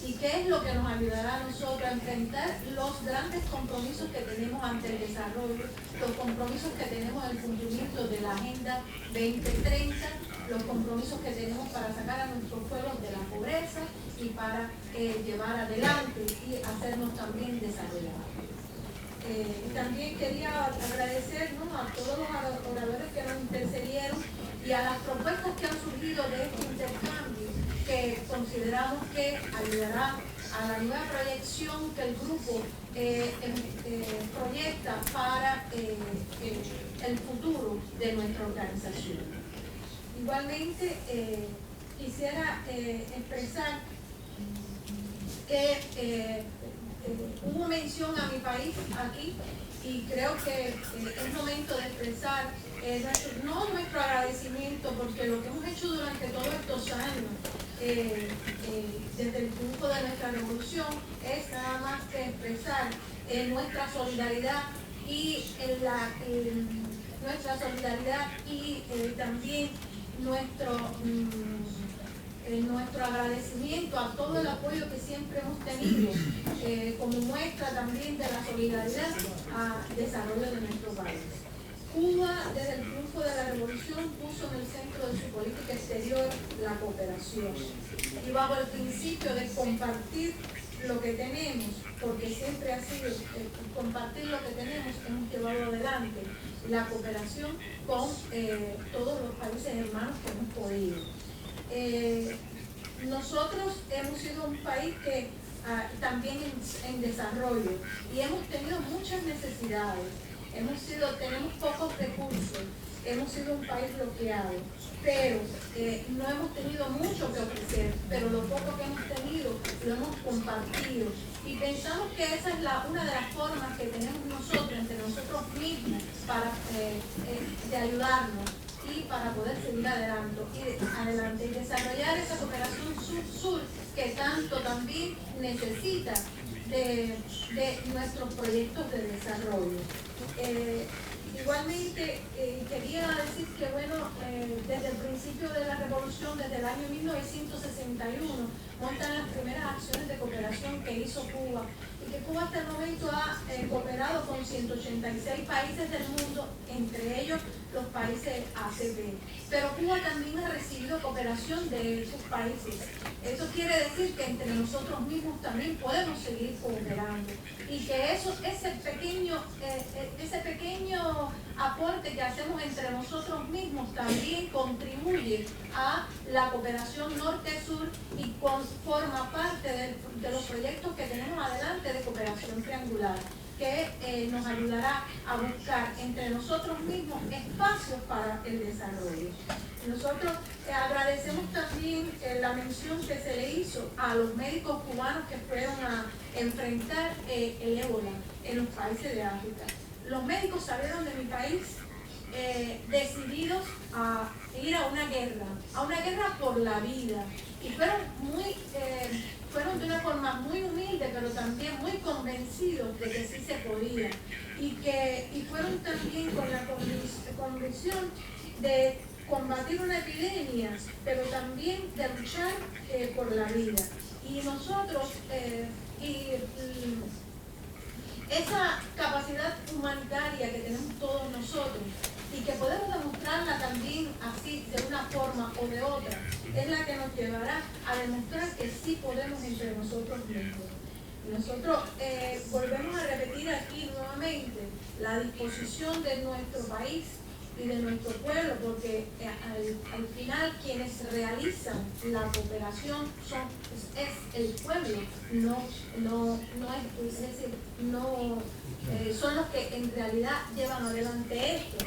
¿Y qué es lo que nos ayudará a nosotros a enfrentar los grandes compromisos que tenemos ante el desarrollo, los compromisos que tenemos en el cumplimiento de la Agenda 2030, los compromisos que tenemos para sacar a nuestros pueblos de la pobreza y para llevar adelante y hacernos también desarrollar? También quería agradecer, ¿no?, a todos los oradores que nos intercedieron y a las propuestas que han surgido de este intercambio, que consideramos que ayudará a la nueva proyección que el grupo proyecta para el futuro de nuestra organización. Igualmente, quisiera expresar que hubo mención a mi país aquí y creo que es momento de expresar no nuestro agradecimiento, porque lo que hemos hecho durante todos estos años desde el triunfo de nuestra revolución es nada más que expresar nuestra solidaridad y también nuestro agradecimiento a todo el apoyo que siempre hemos tenido como muestra también de la solidaridad al desarrollo de nuestro país. Cuba, desde el triunfo de la revolución, puso en el centro de su política exterior la cooperación y bajo el principio de compartir lo que tenemos, porque siempre ha sido compartir lo que tenemos, hemos llevado adelante la cooperación con todos los países hermanos que hemos podido. Nosotros hemos sido un país que también en desarrollo y hemos tenido muchas necesidades, tenemos pocos recursos, hemos sido un país bloqueado, pero no hemos tenido mucho que ofrecer, pero lo poco que hemos tenido lo hemos compartido y pensamos que esa es una de las formas que tenemos nosotros, entre nosotros mismos, de ayudarnos y para poder seguir adelante y desarrollar esa cooperación sur-sur que tanto también necesita de nuestros proyectos de desarrollo. Igualmente, quería decir que, bueno, desde el principio de la revolución, desde el año 1961, montan las primeras acciones de cooperación que hizo Cuba, y que Cuba hasta el momento ha cooperado con 186 países del mundo, entre ellos los países ACP. Pero Cuba también ha recibido cooperación de esos países. Eso quiere decir que entre nosotros mismos también podemos seguir cooperando y que ese pequeño aporte que hacemos entre nosotros mismos también contribuye a la cooperación norte-sur y forma parte de los proyectos que tenemos adelante de cooperación triangular, que nos ayudará a buscar entre nosotros mismos espacios para el desarrollo. Nosotros agradecemos también la mención que se le hizo a los médicos cubanos que fueron a enfrentar el ébola en los países de África. Los médicos salieron de mi país decididos a ir a una guerra por la vida, y fueron de una forma muy humilde, pero también muy convencidos de que sí se podía, y fueron también con la convicción de combatir una epidemia, pero también de luchar por la vida. Y nosotros, esa capacidad humanitaria que tenemos todos nosotros y que podemos demostrarla también así de una forma o de otra, es la que nos llevará a demostrar que sí podemos entre nosotros mismos. Nosotros volvemos a repetir aquí nuevamente la disposición de nuestro país y de nuestro pueblo, porque al final quienes realizan la cooperación es el pueblo, son los que en realidad llevan adelante esto.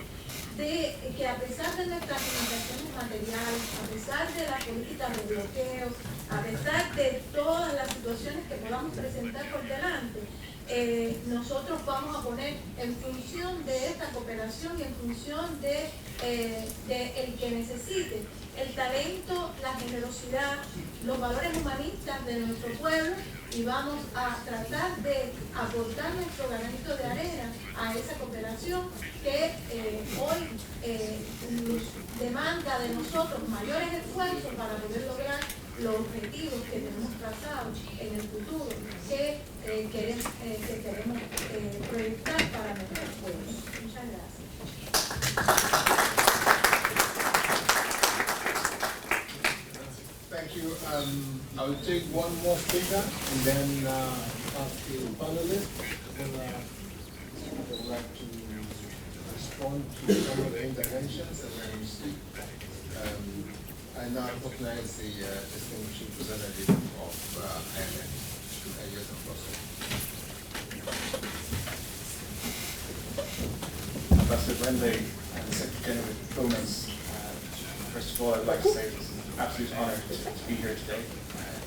De que a pesar de nuestras limitaciones materiales, a pesar de las políticas de bloqueo, a pesar de todas las situaciones que podamos presentar por delante, nosotros vamos a poner en función de esta cooperación y en función de el que necesite el talento, la generosidad, los valores humanistas de nuestro pueblo, y vamos a tratar de aportar nuestro granito de arena a esa cooperación que hoy demanda de nosotros mayores esfuerzos para poder lograr los objetivos que tenemos trazados en el futuro, que queremos proyectar para nuestro pueblo. Muchas gracias. Thank you. I will take one more speaker and then ask the panelists whether they would like to respond to some of the interventions and then speak. I now recognize the distinguished representative of IMF. Ambassador MBUENDE and Secretary-General Gomes, first of all, I'd like to say it's an absolute honor to be here today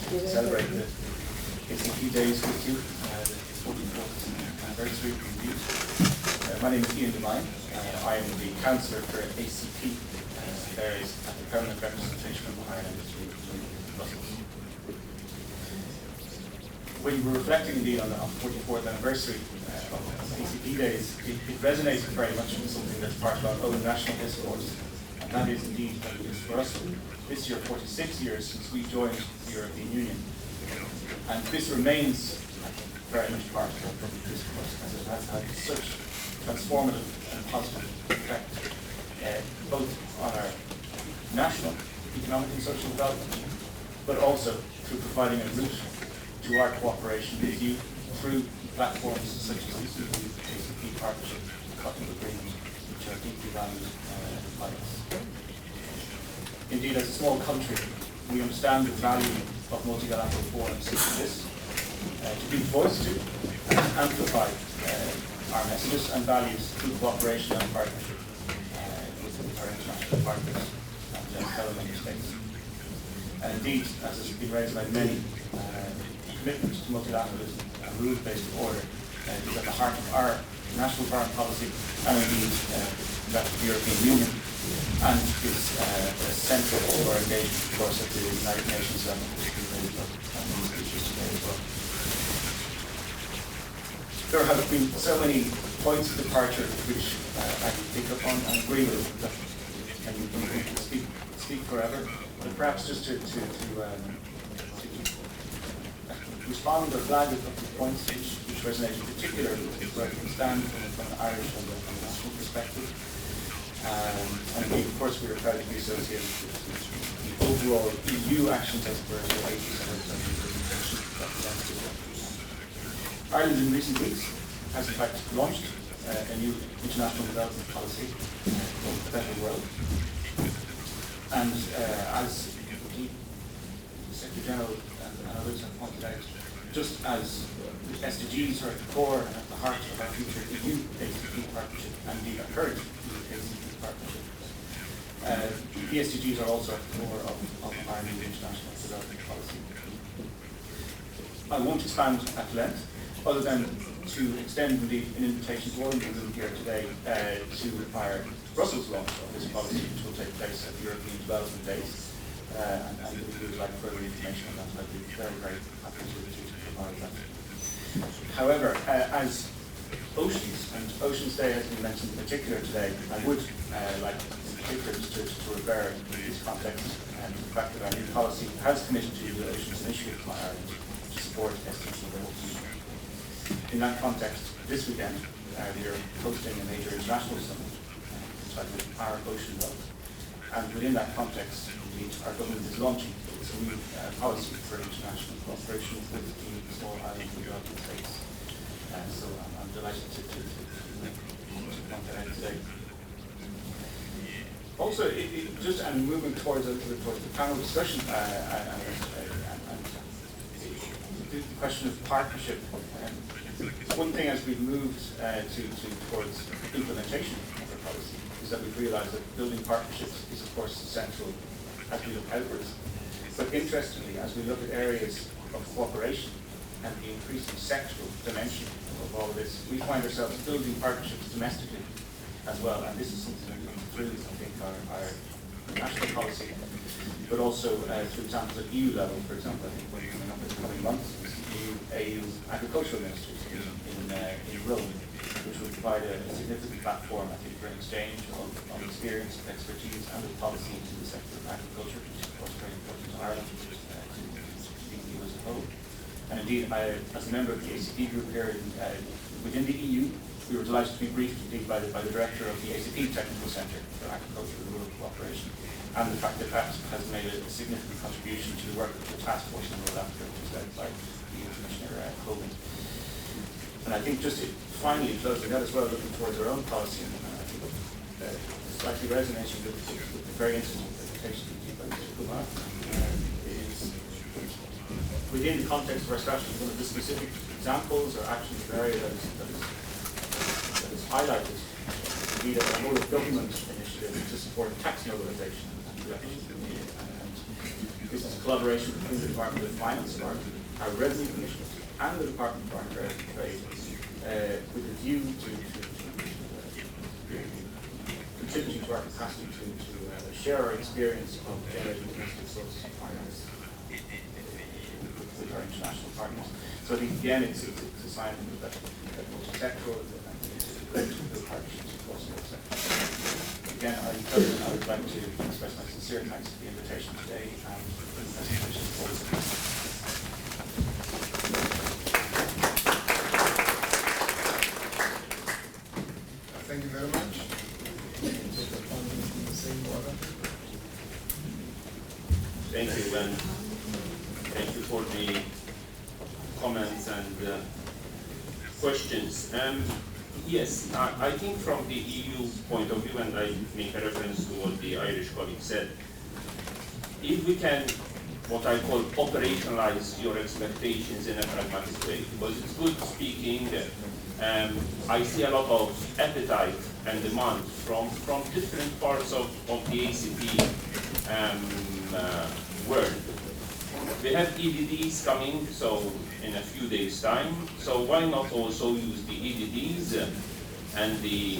to celebrate the ACP Days with you, the 44th anniversary indeed. My name is Ian Devine. I am the Councillor for ACP Affairs at the Permanent Representation of Ireland in Brussels. When we were reflecting indeed on the 44th anniversary of ACP Days, it resonated very much with something that's part of our own national discourse, and that is indeed that it is for us this year 46 years since we joined the European Union, and this remains very much part of our public discourse as it has had such transformative and positive effect both on our national economic and social development, but also through providing a route to our cooperation with you through platforms such as the ACP Partnership and Covenant Agreement, which are deeply valued by us. Indeed, as a small country, we understand the value of multilateral forums such as this, to be voiced to and amplify our messages and values through cooperation and partnership with our international partners and fellow member states. And indeed, as has been raised by many, commitment to multilateralism and rules-based order is at the heart of our national foreign policy and indeed that of the European Union, and is central to our engagement, of course, at the United Nations level, which we raised up on these issues today as well. There have been so many points of departure which I can pick up on and agree with, that and we can speak forever, but perhaps just to respond or flag a couple of points which resonate in particular with where we stand from an Irish and a national perspective. And we, of course, we are proud to be associated with the overall EU actions as per the 80% Ireland in recent weeks has in fact launched a new international development policy called the Better World. And as the Secretary-General and others have pointed out, just as the SDGs are at the core and at the heart of our future EU ACP partnership and the current EU ACP partnership, the SDGs are also at the core of our new international development policy. I won't expand at length, other than to extend indeed an invitation to all of you here today to our Brussels launch of this policy, which will take place at the European Development Days. And if you would like further information on that, I'd be very, very happy to provide that. However, as Oceans, and Oceans Day has been mentioned in particular today, I would like in particular to refer in this context and the fact that our new policy has committed to the Oceans Initiative by Ireland to support SDG goals. In that context, this weekend, we are hosting a major international summit entitled Our Ocean Wealth. And within that context, our government is launching its new policy for international cooperation with the small island developing states. So I'm delighted to point that out today. Also, and moving towards the panel discussion, and the question of partnership. One thing as we've moved towards implementation of our policy is that we've realised that building partnerships is of course essential as we look outwards. But interestingly, as we look at areas of cooperation and the increasing sectoral dimension of all of this, we find ourselves building partnerships domestically as well, and this is something that comes through, I think, our national policy, but also through examples at EU level. For example, I think we're coming up in the coming months, EU agricultural ministers in Rome, which will provide a significant platform, I think, for an exchange of experience, of expertise, and of policy into the sector of agriculture, which is of course very important to Ireland, to the EU as a whole. And indeed, as a member of the ACP group here within the EU, we were delighted to be briefed indeed by the director of the ACP Technical Centre for Agriculture and Rural Cooperation, and the fact that that has made a significant contribution to the work of the task force in North Africa, which is led by the EU Commissioner Gomes. And I think just finally closing that as well, looking towards our own policy, and I think slightly resonating with the very interesting presentation by Mr. KUMAR, is within the context of our strategy, one of the specific examples or actions or area that is highlighted to be a whole of government initiative to support tax mobilization and collection. And this is a collaboration between the Department of Finance, our Revenue Commission, and the Department of Foreign Trade, with a view to contributing to our capacity to share our experience of generating domestic sources of finance with our international partners. So I think again it's a sign that multi-sectoral and partnerships across all sectors. Again, I would like to express my sincere thanks for the invitation today and the presentation forward. Thank you very much. Thank you, and thank you for the comments and questions. Yes, I think from the EU point of view, and I make a reference to what the Irish colleague said, if we can, what I call, operationalize your expectations in a pragmatic way, because it's good speaking. I see a lot of appetite and demand from different parts of the ACP world. We have EDDs coming, so in a few days' time. So why not also use the EDDs and the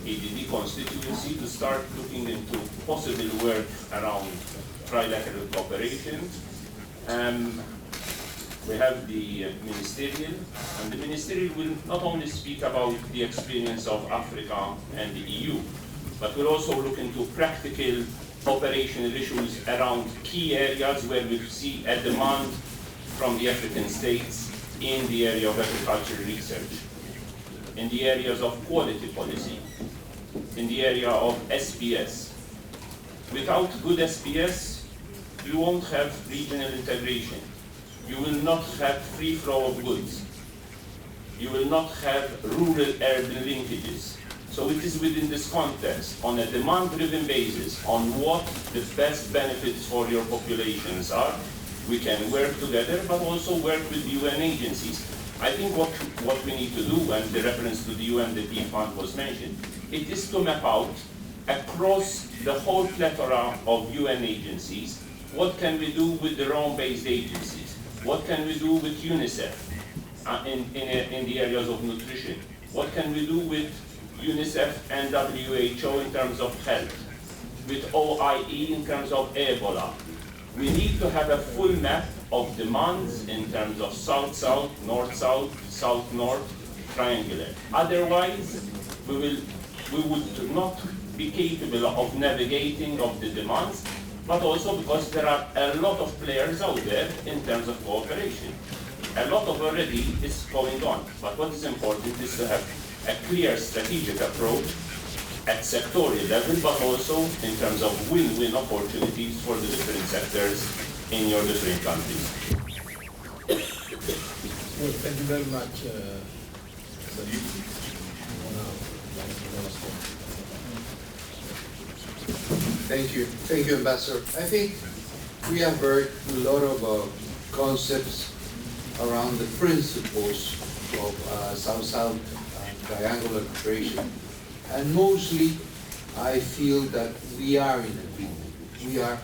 EDD constituency to start looking into possible work around trilateral cooperation. We have the ministerial, and the ministerial will not only speak about the experience of Africa and the EU, but we'll also look into practical operational issues around key areas where we see a demand from the African states in the area of agricultural research, in the areas of quality policy, in the area of SPS. Without good SPS, you won't have regional integration. You will not have free flow of goods. You will not have rural-urban linkages. So it is within this context, on a demand-driven basis, on what the best benefits for your populations are, we can work together, but also work with UN agencies. I think what we need to do, and the reference to the UNDP fund was mentioned, it is to map out across the whole plethora of UN agencies, what can we do with the Rome-based agencies? What can we do with UNICEF in the areas of nutrition? What can we do with UNICEF and WHO in terms of health? With OIE in terms of Ebola? We need to have a full map of demands in terms of south-south, north-south, south-north, triangular. Otherwise, we would not be capable of navigating of the demands, but also because there are a lot of players out there in terms of cooperation. A lot of already is going on, but what is important is to have a clear strategic approach at sectorial level, but also in terms of win-win opportunities for the different sectors in your different countries. Well, thank you very much, Sadiq. Thank you, Ambassador. I think we have heard a lot of concepts around the principles of South-South triangular cooperation, and mostly I feel that we are in agreement. We are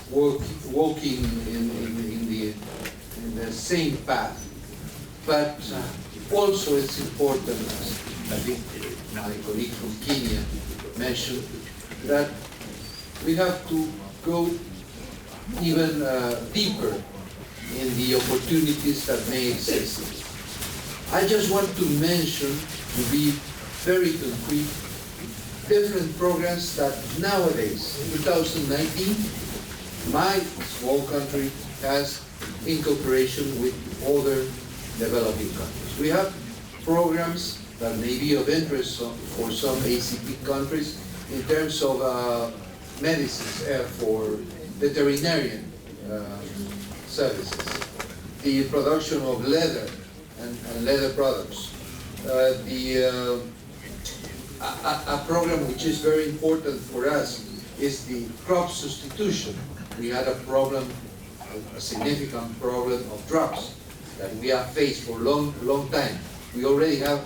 walking in the same path, but also it's important, as I think my colleague from Kenya mentioned, that we have to go even deeper in the opportunities that may exist. I just want to mention, to be very concrete, different programs that nowadays, in 2019, my small country has in cooperation with other developing countries. We have programs that may be of interest for some ACP countries in terms of medicines for veterinarian services, the production of leather and leather products, a program which is very important for us is the crop substitution. We had a problem, a significant problem of droughts that we have faced for a long time. We already have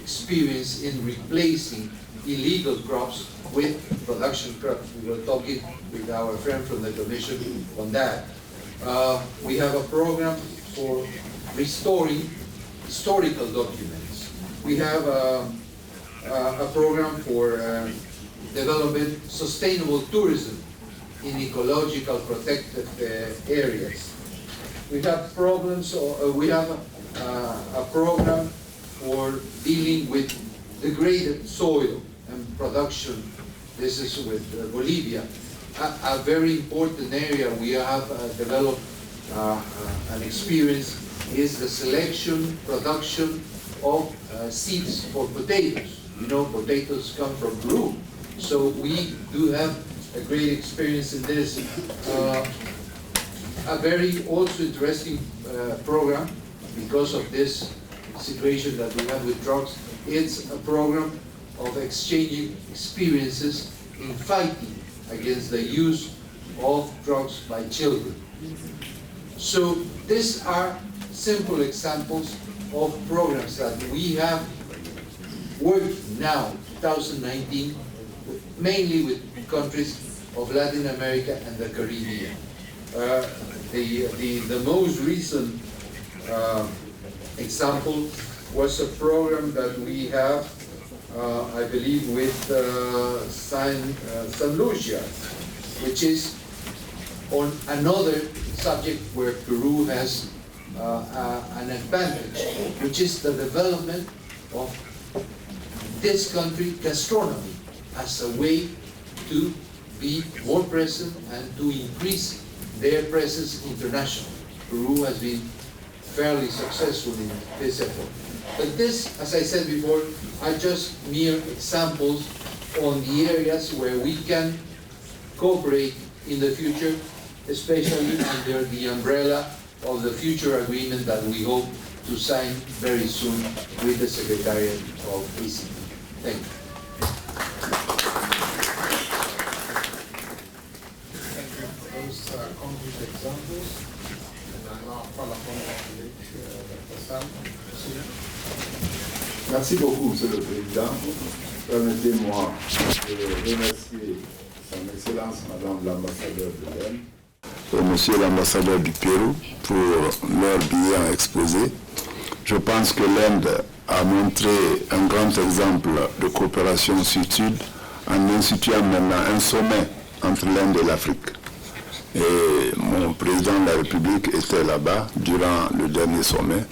experience in replacing illegal crops with production crops. We were talking with our friend from the Commission on that. We have a program for restoring historical documents. We have a program for developing sustainable tourism in ecological protected areas. We have problems, we have a program for dealing with degraded soil and production. This is with Bolivia. A very important area we have developed an experience is the selection, production of seeds for potatoes. You know, potatoes come from Peru, so we do have a great experience in this. A very also interesting program, because of this situation that we have with drugs, it's a program of exchanging experiences in fighting against the use of drugs by children. So these are simple examples of programs that we have worked now, 2019, mainly with countries of Latin America and the Caribbean. The most recent example was a program that we have, I believe, with San Lucia, which is on another subject where Peru has an advantage, which is the development of this country gastronomy as a way to be more present and to increase their presence internationally. Peru has been fairly successful in this effort. But this, as I said before, are just mere examples on the areas where we can cooperate in the future, especially under the umbrella of the future agreement that we hope to sign very soon with the Secretariat of ACP. Thank you. Thank you for those concrete examples. And I now call upon Dr. Sam. Merci beaucoup, Monsieur le Président. Permettez-moi de remercier Son Excellence Madame l'ambassadeur de l'Inde et Monsieur l'ambassadeur du Pérou pour leur brillant exposé. Je pense que l'Inde a montré un grand exemple de coopération sud-sud en instituant maintenant un sommet entre l'Inde et l'Afrique. Et mon président de la République était là-bas durant le dernier sommet.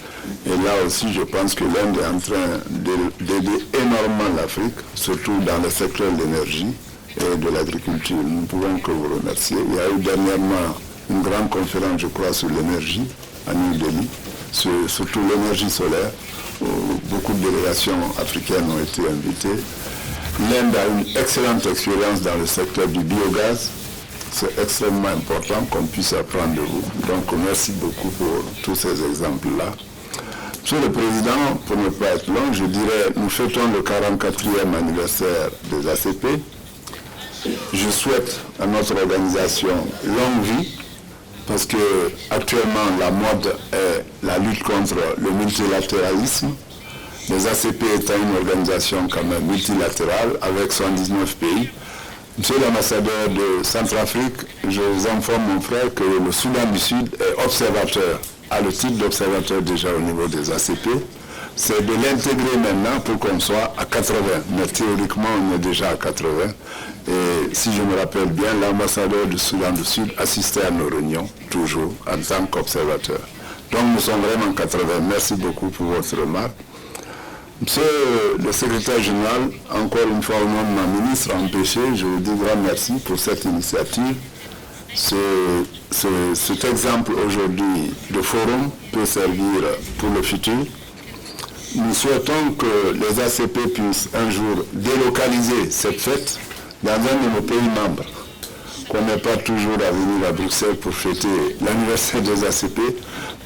Et là aussi, je pense que l'Inde est en train d'aider énormément l'Afrique, surtout dans le secteur de l'énergie et de l'agriculture. Nous ne pouvons que vous remercier. Il y a eu dernièrement une grande conférence, je crois, sur l'énergie à New Delhi, surtout l'énergie solaire, où beaucoup de délégations africaines ont été invitées. L'Inde a une excellente expérience dans le secteur du biogaz. C'est extrêmement important qu'on puisse apprendre de vous. Donc merci beaucoup pour tous ces exemples-là. Monsieur le Président, pour ne pas être long, je dirais, nous fêtons le 44e anniversaire des ACP. Je souhaite à notre organisation longue vie, parce que actuellement la mode est la lutte contre le multilatéralisme. Les ACP étant une organisation quand même multilatérale avec 119 pays. Monsieur l'ambassadeur de Centrafrique, je vous informe, mon frère, que le Soudan du Sud est observateur, a le titre d'observateur déjà au niveau des ACP. C'est de l'intégrer maintenant pour qu'on soit à 80. Mais théoriquement, on est déjà à 80. Et si je me rappelle bien, l'ambassadeur du Soudan du Sud assistait à nos réunions, toujours, en tant qu'observateur. Donc nous sommes vraiment 80. Merci beaucoup pour votre remarque. Monsieur le secrétaire général, encore une fois au nom de ma ministre empêchée, je vous dis grand merci pour cette initiative. Cet exemple aujourd'hui de forum peut servir pour le futur. Nous souhaitons que les ACP puissent un jour délocaliser cette fête dans un de nos pays membres, qu'on n'ait pas toujours à venir à Bruxelles pour fêter l'anniversaire des ACP,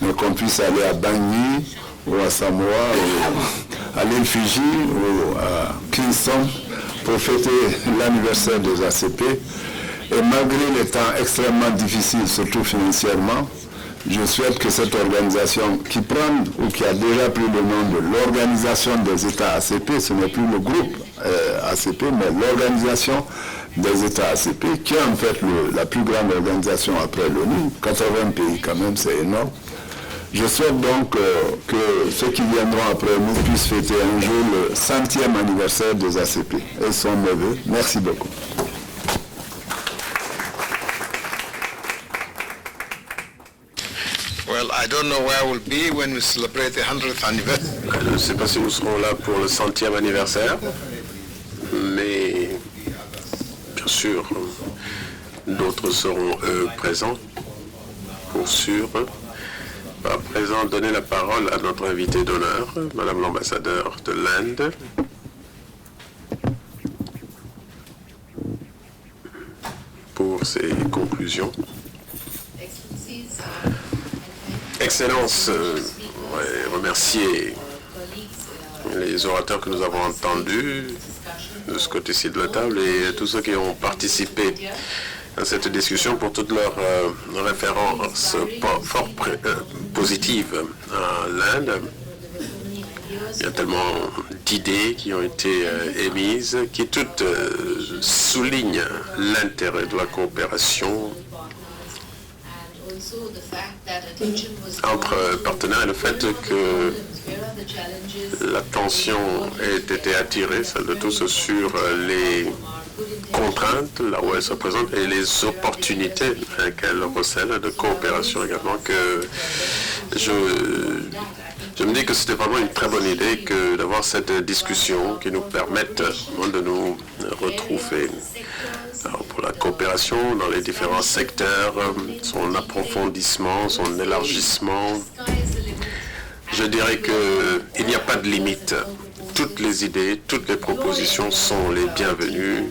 mais qu'on puisse aller à Bangui ou à Samoa ou à l'île Fiji ou à Kingston pour fêter l'anniversaire des ACP. Et malgré les temps extrêmement difficiles, surtout financièrement, je souhaite que cette organisation qui prend ou qui a déjà pris le nom de l'Organisation des États ACP, ce n'est plus le groupe ACP, mais l'Organisation des États ACP, qui est en fait la plus grande organisation après l'ONU, 80 pays quand même, c'est énorme. Je souhaite donc que ceux qui viendront après nous puissent fêter un jour le 100e anniversaire des ACP. Et sont mes vœux. Merci beaucoup. Well, I don't know where I will be when we celebrate the 100th anniversary. Je ne sais pas si nous serons là pour le 100e anniversaire, mais bien sûr, d'autres seront présents, pour sûr. À présent, donner la parole à notre invité d'honneur, Madame l'ambassadeur de l'Inde. Pour ses conclusions. Excellence, remercier les orateurs que nous avons entendus de ce côté-ci de la table et tous ceux qui ont participé à cette discussion pour toutes leurs références fort positives à l'Inde. Il y a tellement d'idées qui ont été émises qui toutes soulignent l'intérêt de la coopération entre partenaires et le fait que l'attention ait été attirée, celle de tous, sur les contraintes, là où elles se présentent, et les opportunités qu'elles recèlent de coopération également, que je me dis que c'était vraiment une très bonne idée que d'avoir cette discussion qui nous permette de nous retrouver. Alors pour la coopération dans les différents secteurs, son approfondissement, son élargissement, je dirais qu'il n'y a pas de limite. Toutes les idées, toutes les propositions sont les bienvenues.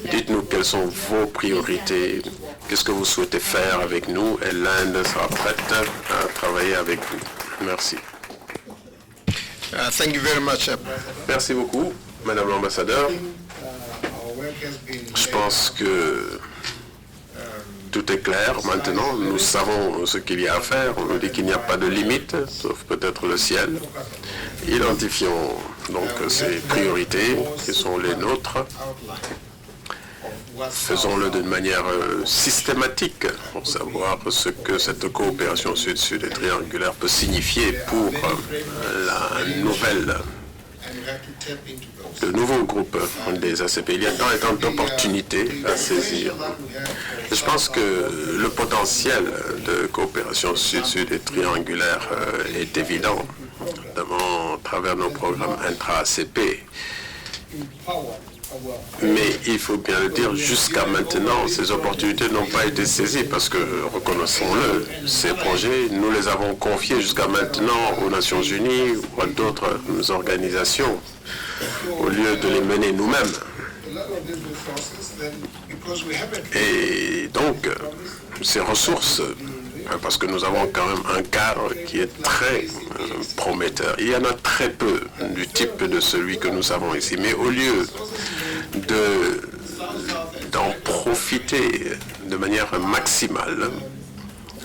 Dites-nous quelles sont vos priorités, qu'est-ce que vous souhaitez faire avec nous, et l'Inde sera prête à travailler avec vous. Merci. Thank you very much. Merci beaucoup, Madame l'ambassadeur. Je pense que tout est clair maintenant. Nous savons ce qu'il y a à faire. On nous dit qu'il n'y a pas de limite, sauf peut-être le ciel. Identifions donc ces priorités qui sont les nôtres. Faisons-le d'une manière systématique pour savoir ce que cette coopération sud-sud et triangulaire peut signifier pour le nouveau groupe des ACP. Il y a tant et tant d'opportunités à saisir. Je pense que le potentiel de coopération sud-sud et triangulaire est évident, notamment à travers nos programmes intra-ACP. Mais il faut bien le dire, jusqu'à maintenant, ces opportunités n'ont pas été saisies parce que, reconnaissons-le, ces projets, nous les avons confiés jusqu'à maintenant aux Nations Unies ou à d'autres organisations, au lieu de les mener nous-mêmes. Et donc, ces ressources, parce que nous avons quand même un cadre qui est très prometteur. Il y en a très peu du type de celui que nous avons ici, mais au lieu profiter de manière maximale.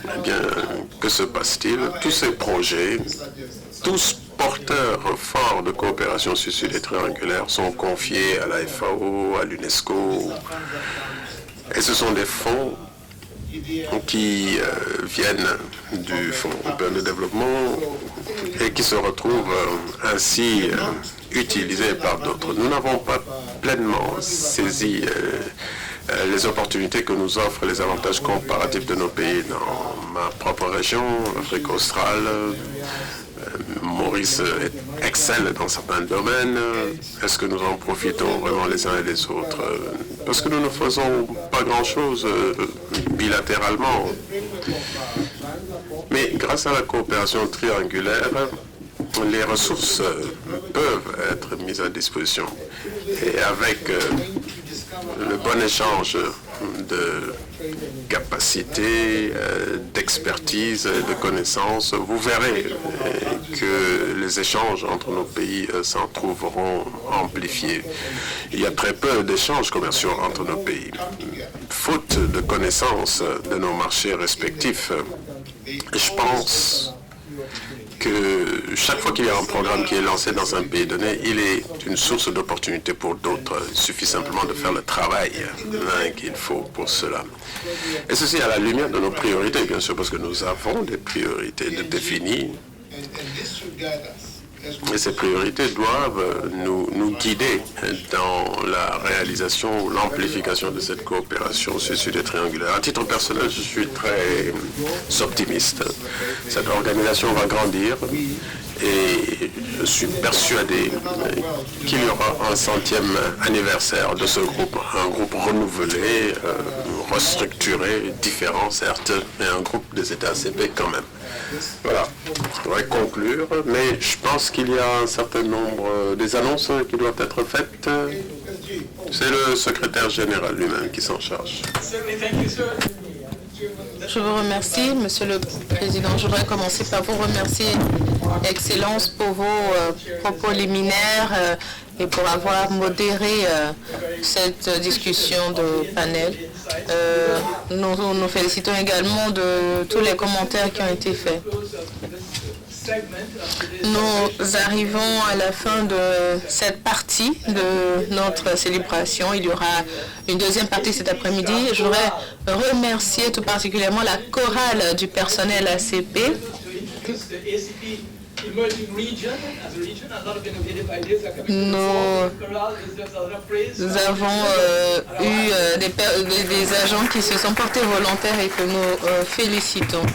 Eh bien, que se passe-t-il? Tous ces projets, tous porteurs forts de coopération sud-sud et triangulaire sont confiés à la FAO, à l'UNESCO. Et ce sont des fonds qui viennent du Fonds européen de développement et qui se retrouvent ainsi utilisés par d'autres. Nous n'avons pas pleinement saisi les opportunités que nous offrent les avantages comparatifs de nos pays. Dans ma propre région, l'Afrique australe, Maurice excelle dans certains domaines. Est-ce que nous en profitons vraiment les uns et les autres? Parce que nous ne faisons pas grand-chose bilatéralement. Mais grâce à la coopération triangulaire, les ressources peuvent être mises à disposition. Et avec le bon échange de capacités, d'expertise, de connaissances, vous verrez que les échanges entre nos pays s'en trouveront amplifiés. Il y a très peu d'échanges commerciaux entre nos pays. Faute de connaissance de nos marchés respectifs, je pense que chaque fois qu'il y a un programme qui est lancé dans un pays donné, il est une source d'opportunité pour d'autres. Il suffit simplement de faire le travail qu'il faut pour cela. Et ceci à la lumière de nos priorités, bien sûr, parce que nous avons des priorités définies. Et ces priorités doivent nous guider dans la réalisation, l'amplification de cette coopération sud-sud et triangulaire. À titre personnel, je suis très optimiste. Cette organisation va grandir et je suis persuadé qu'il y aura un 100e anniversaire de ce groupe, un groupe renouvelé, restructuré, différent certes, mais un groupe des États ACP quand même. Voilà, je pourrais conclure, mais je pense qu'il y a un certain nombre des annonces qui doivent être faites. C'est le secrétaire général lui-même qui s'en charge. Je vous remercie, Monsieur le Président. Je voudrais commencer par vous remercier, Excellence, pour vos propos liminaires et pour avoir modéré cette discussion de panel. Nous nous félicitons également de tous les commentaires qui ont été faits. Nous arrivons à la fin de cette partie de notre célébration. Il y aura une deuxième partie cet après-midi. Je voudrais remercier tout particulièrement la chorale du personnel ACP. Nous avons eu des agents qui se sont portés volontaires et que nous félicitons.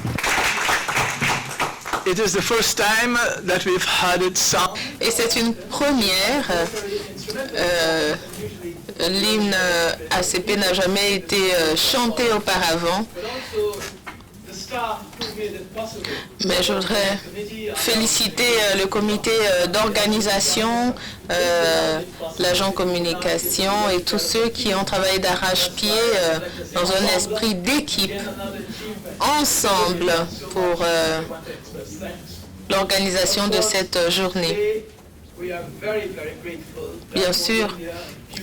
It is the first time that we've had it sound. Et c'est une première. L'hymne ACP n'a jamais été chanté auparavant. Mais je voudrais féliciter le comité d'organisation, l'agent communication et tous ceux qui ont travaillé d'arrache-pied dans un esprit d'équipe, ensemble pour l'organisation de cette journée. Bien sûr,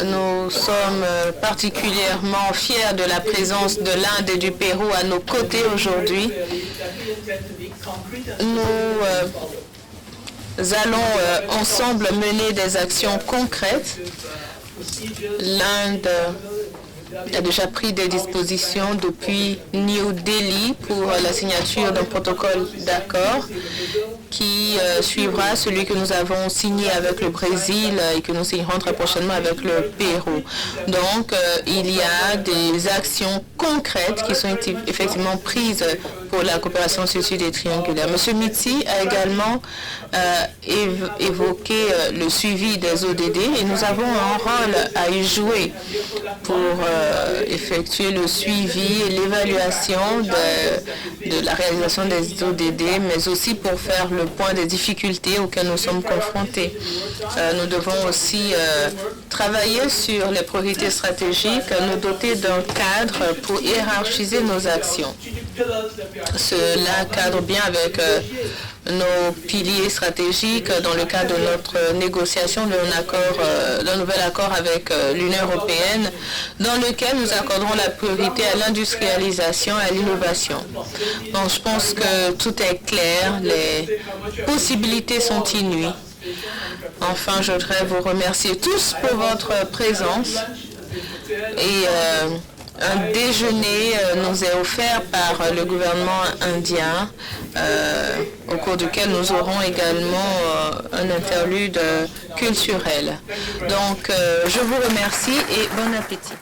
nous sommes particulièrement fiers de la présence de l'Inde et du Pérou à nos côtés aujourd'hui. Nous allons ensemble mener des actions concrètes. L'Inde a déjà pris des dispositions depuis New Delhi pour la signature d'un protocole d'accord qui suivra celui que nous avons signé avec le Brésil et que nous signerons très prochainement avec le Pérou. Donc, il y a des actions concrètes qui sont effectivement prises pour la coopération sud-sud et triangulaire. M. Mizzi a également évoqué le suivi des ODD et nous avons un rôle à y jouer pour effectuer le suivi et l'évaluation de la réalisation des ODD, mais aussi pour faire le point des difficultés auxquelles nous sommes confrontés. Nous devons aussi travailler sur les priorités stratégiques, nous doter d'un cadre pour hiérarchiser nos actions. Cela cadre bien avec nos piliers stratégiques dans le cadre de notre négociation d'un nouvel accord avec l'Union européenne, dans lequel nous accorderons la priorité à l'industrialisation et à l'innovation. Donc, je pense que tout est clair, les possibilités sont inouïes. Enfin, je voudrais vous remercier tous pour votre présence et un déjeuner nous est offert par le gouvernement indien au cours duquel nous aurons également un interlude culturel. Donc, je vous remercie et bon appétit.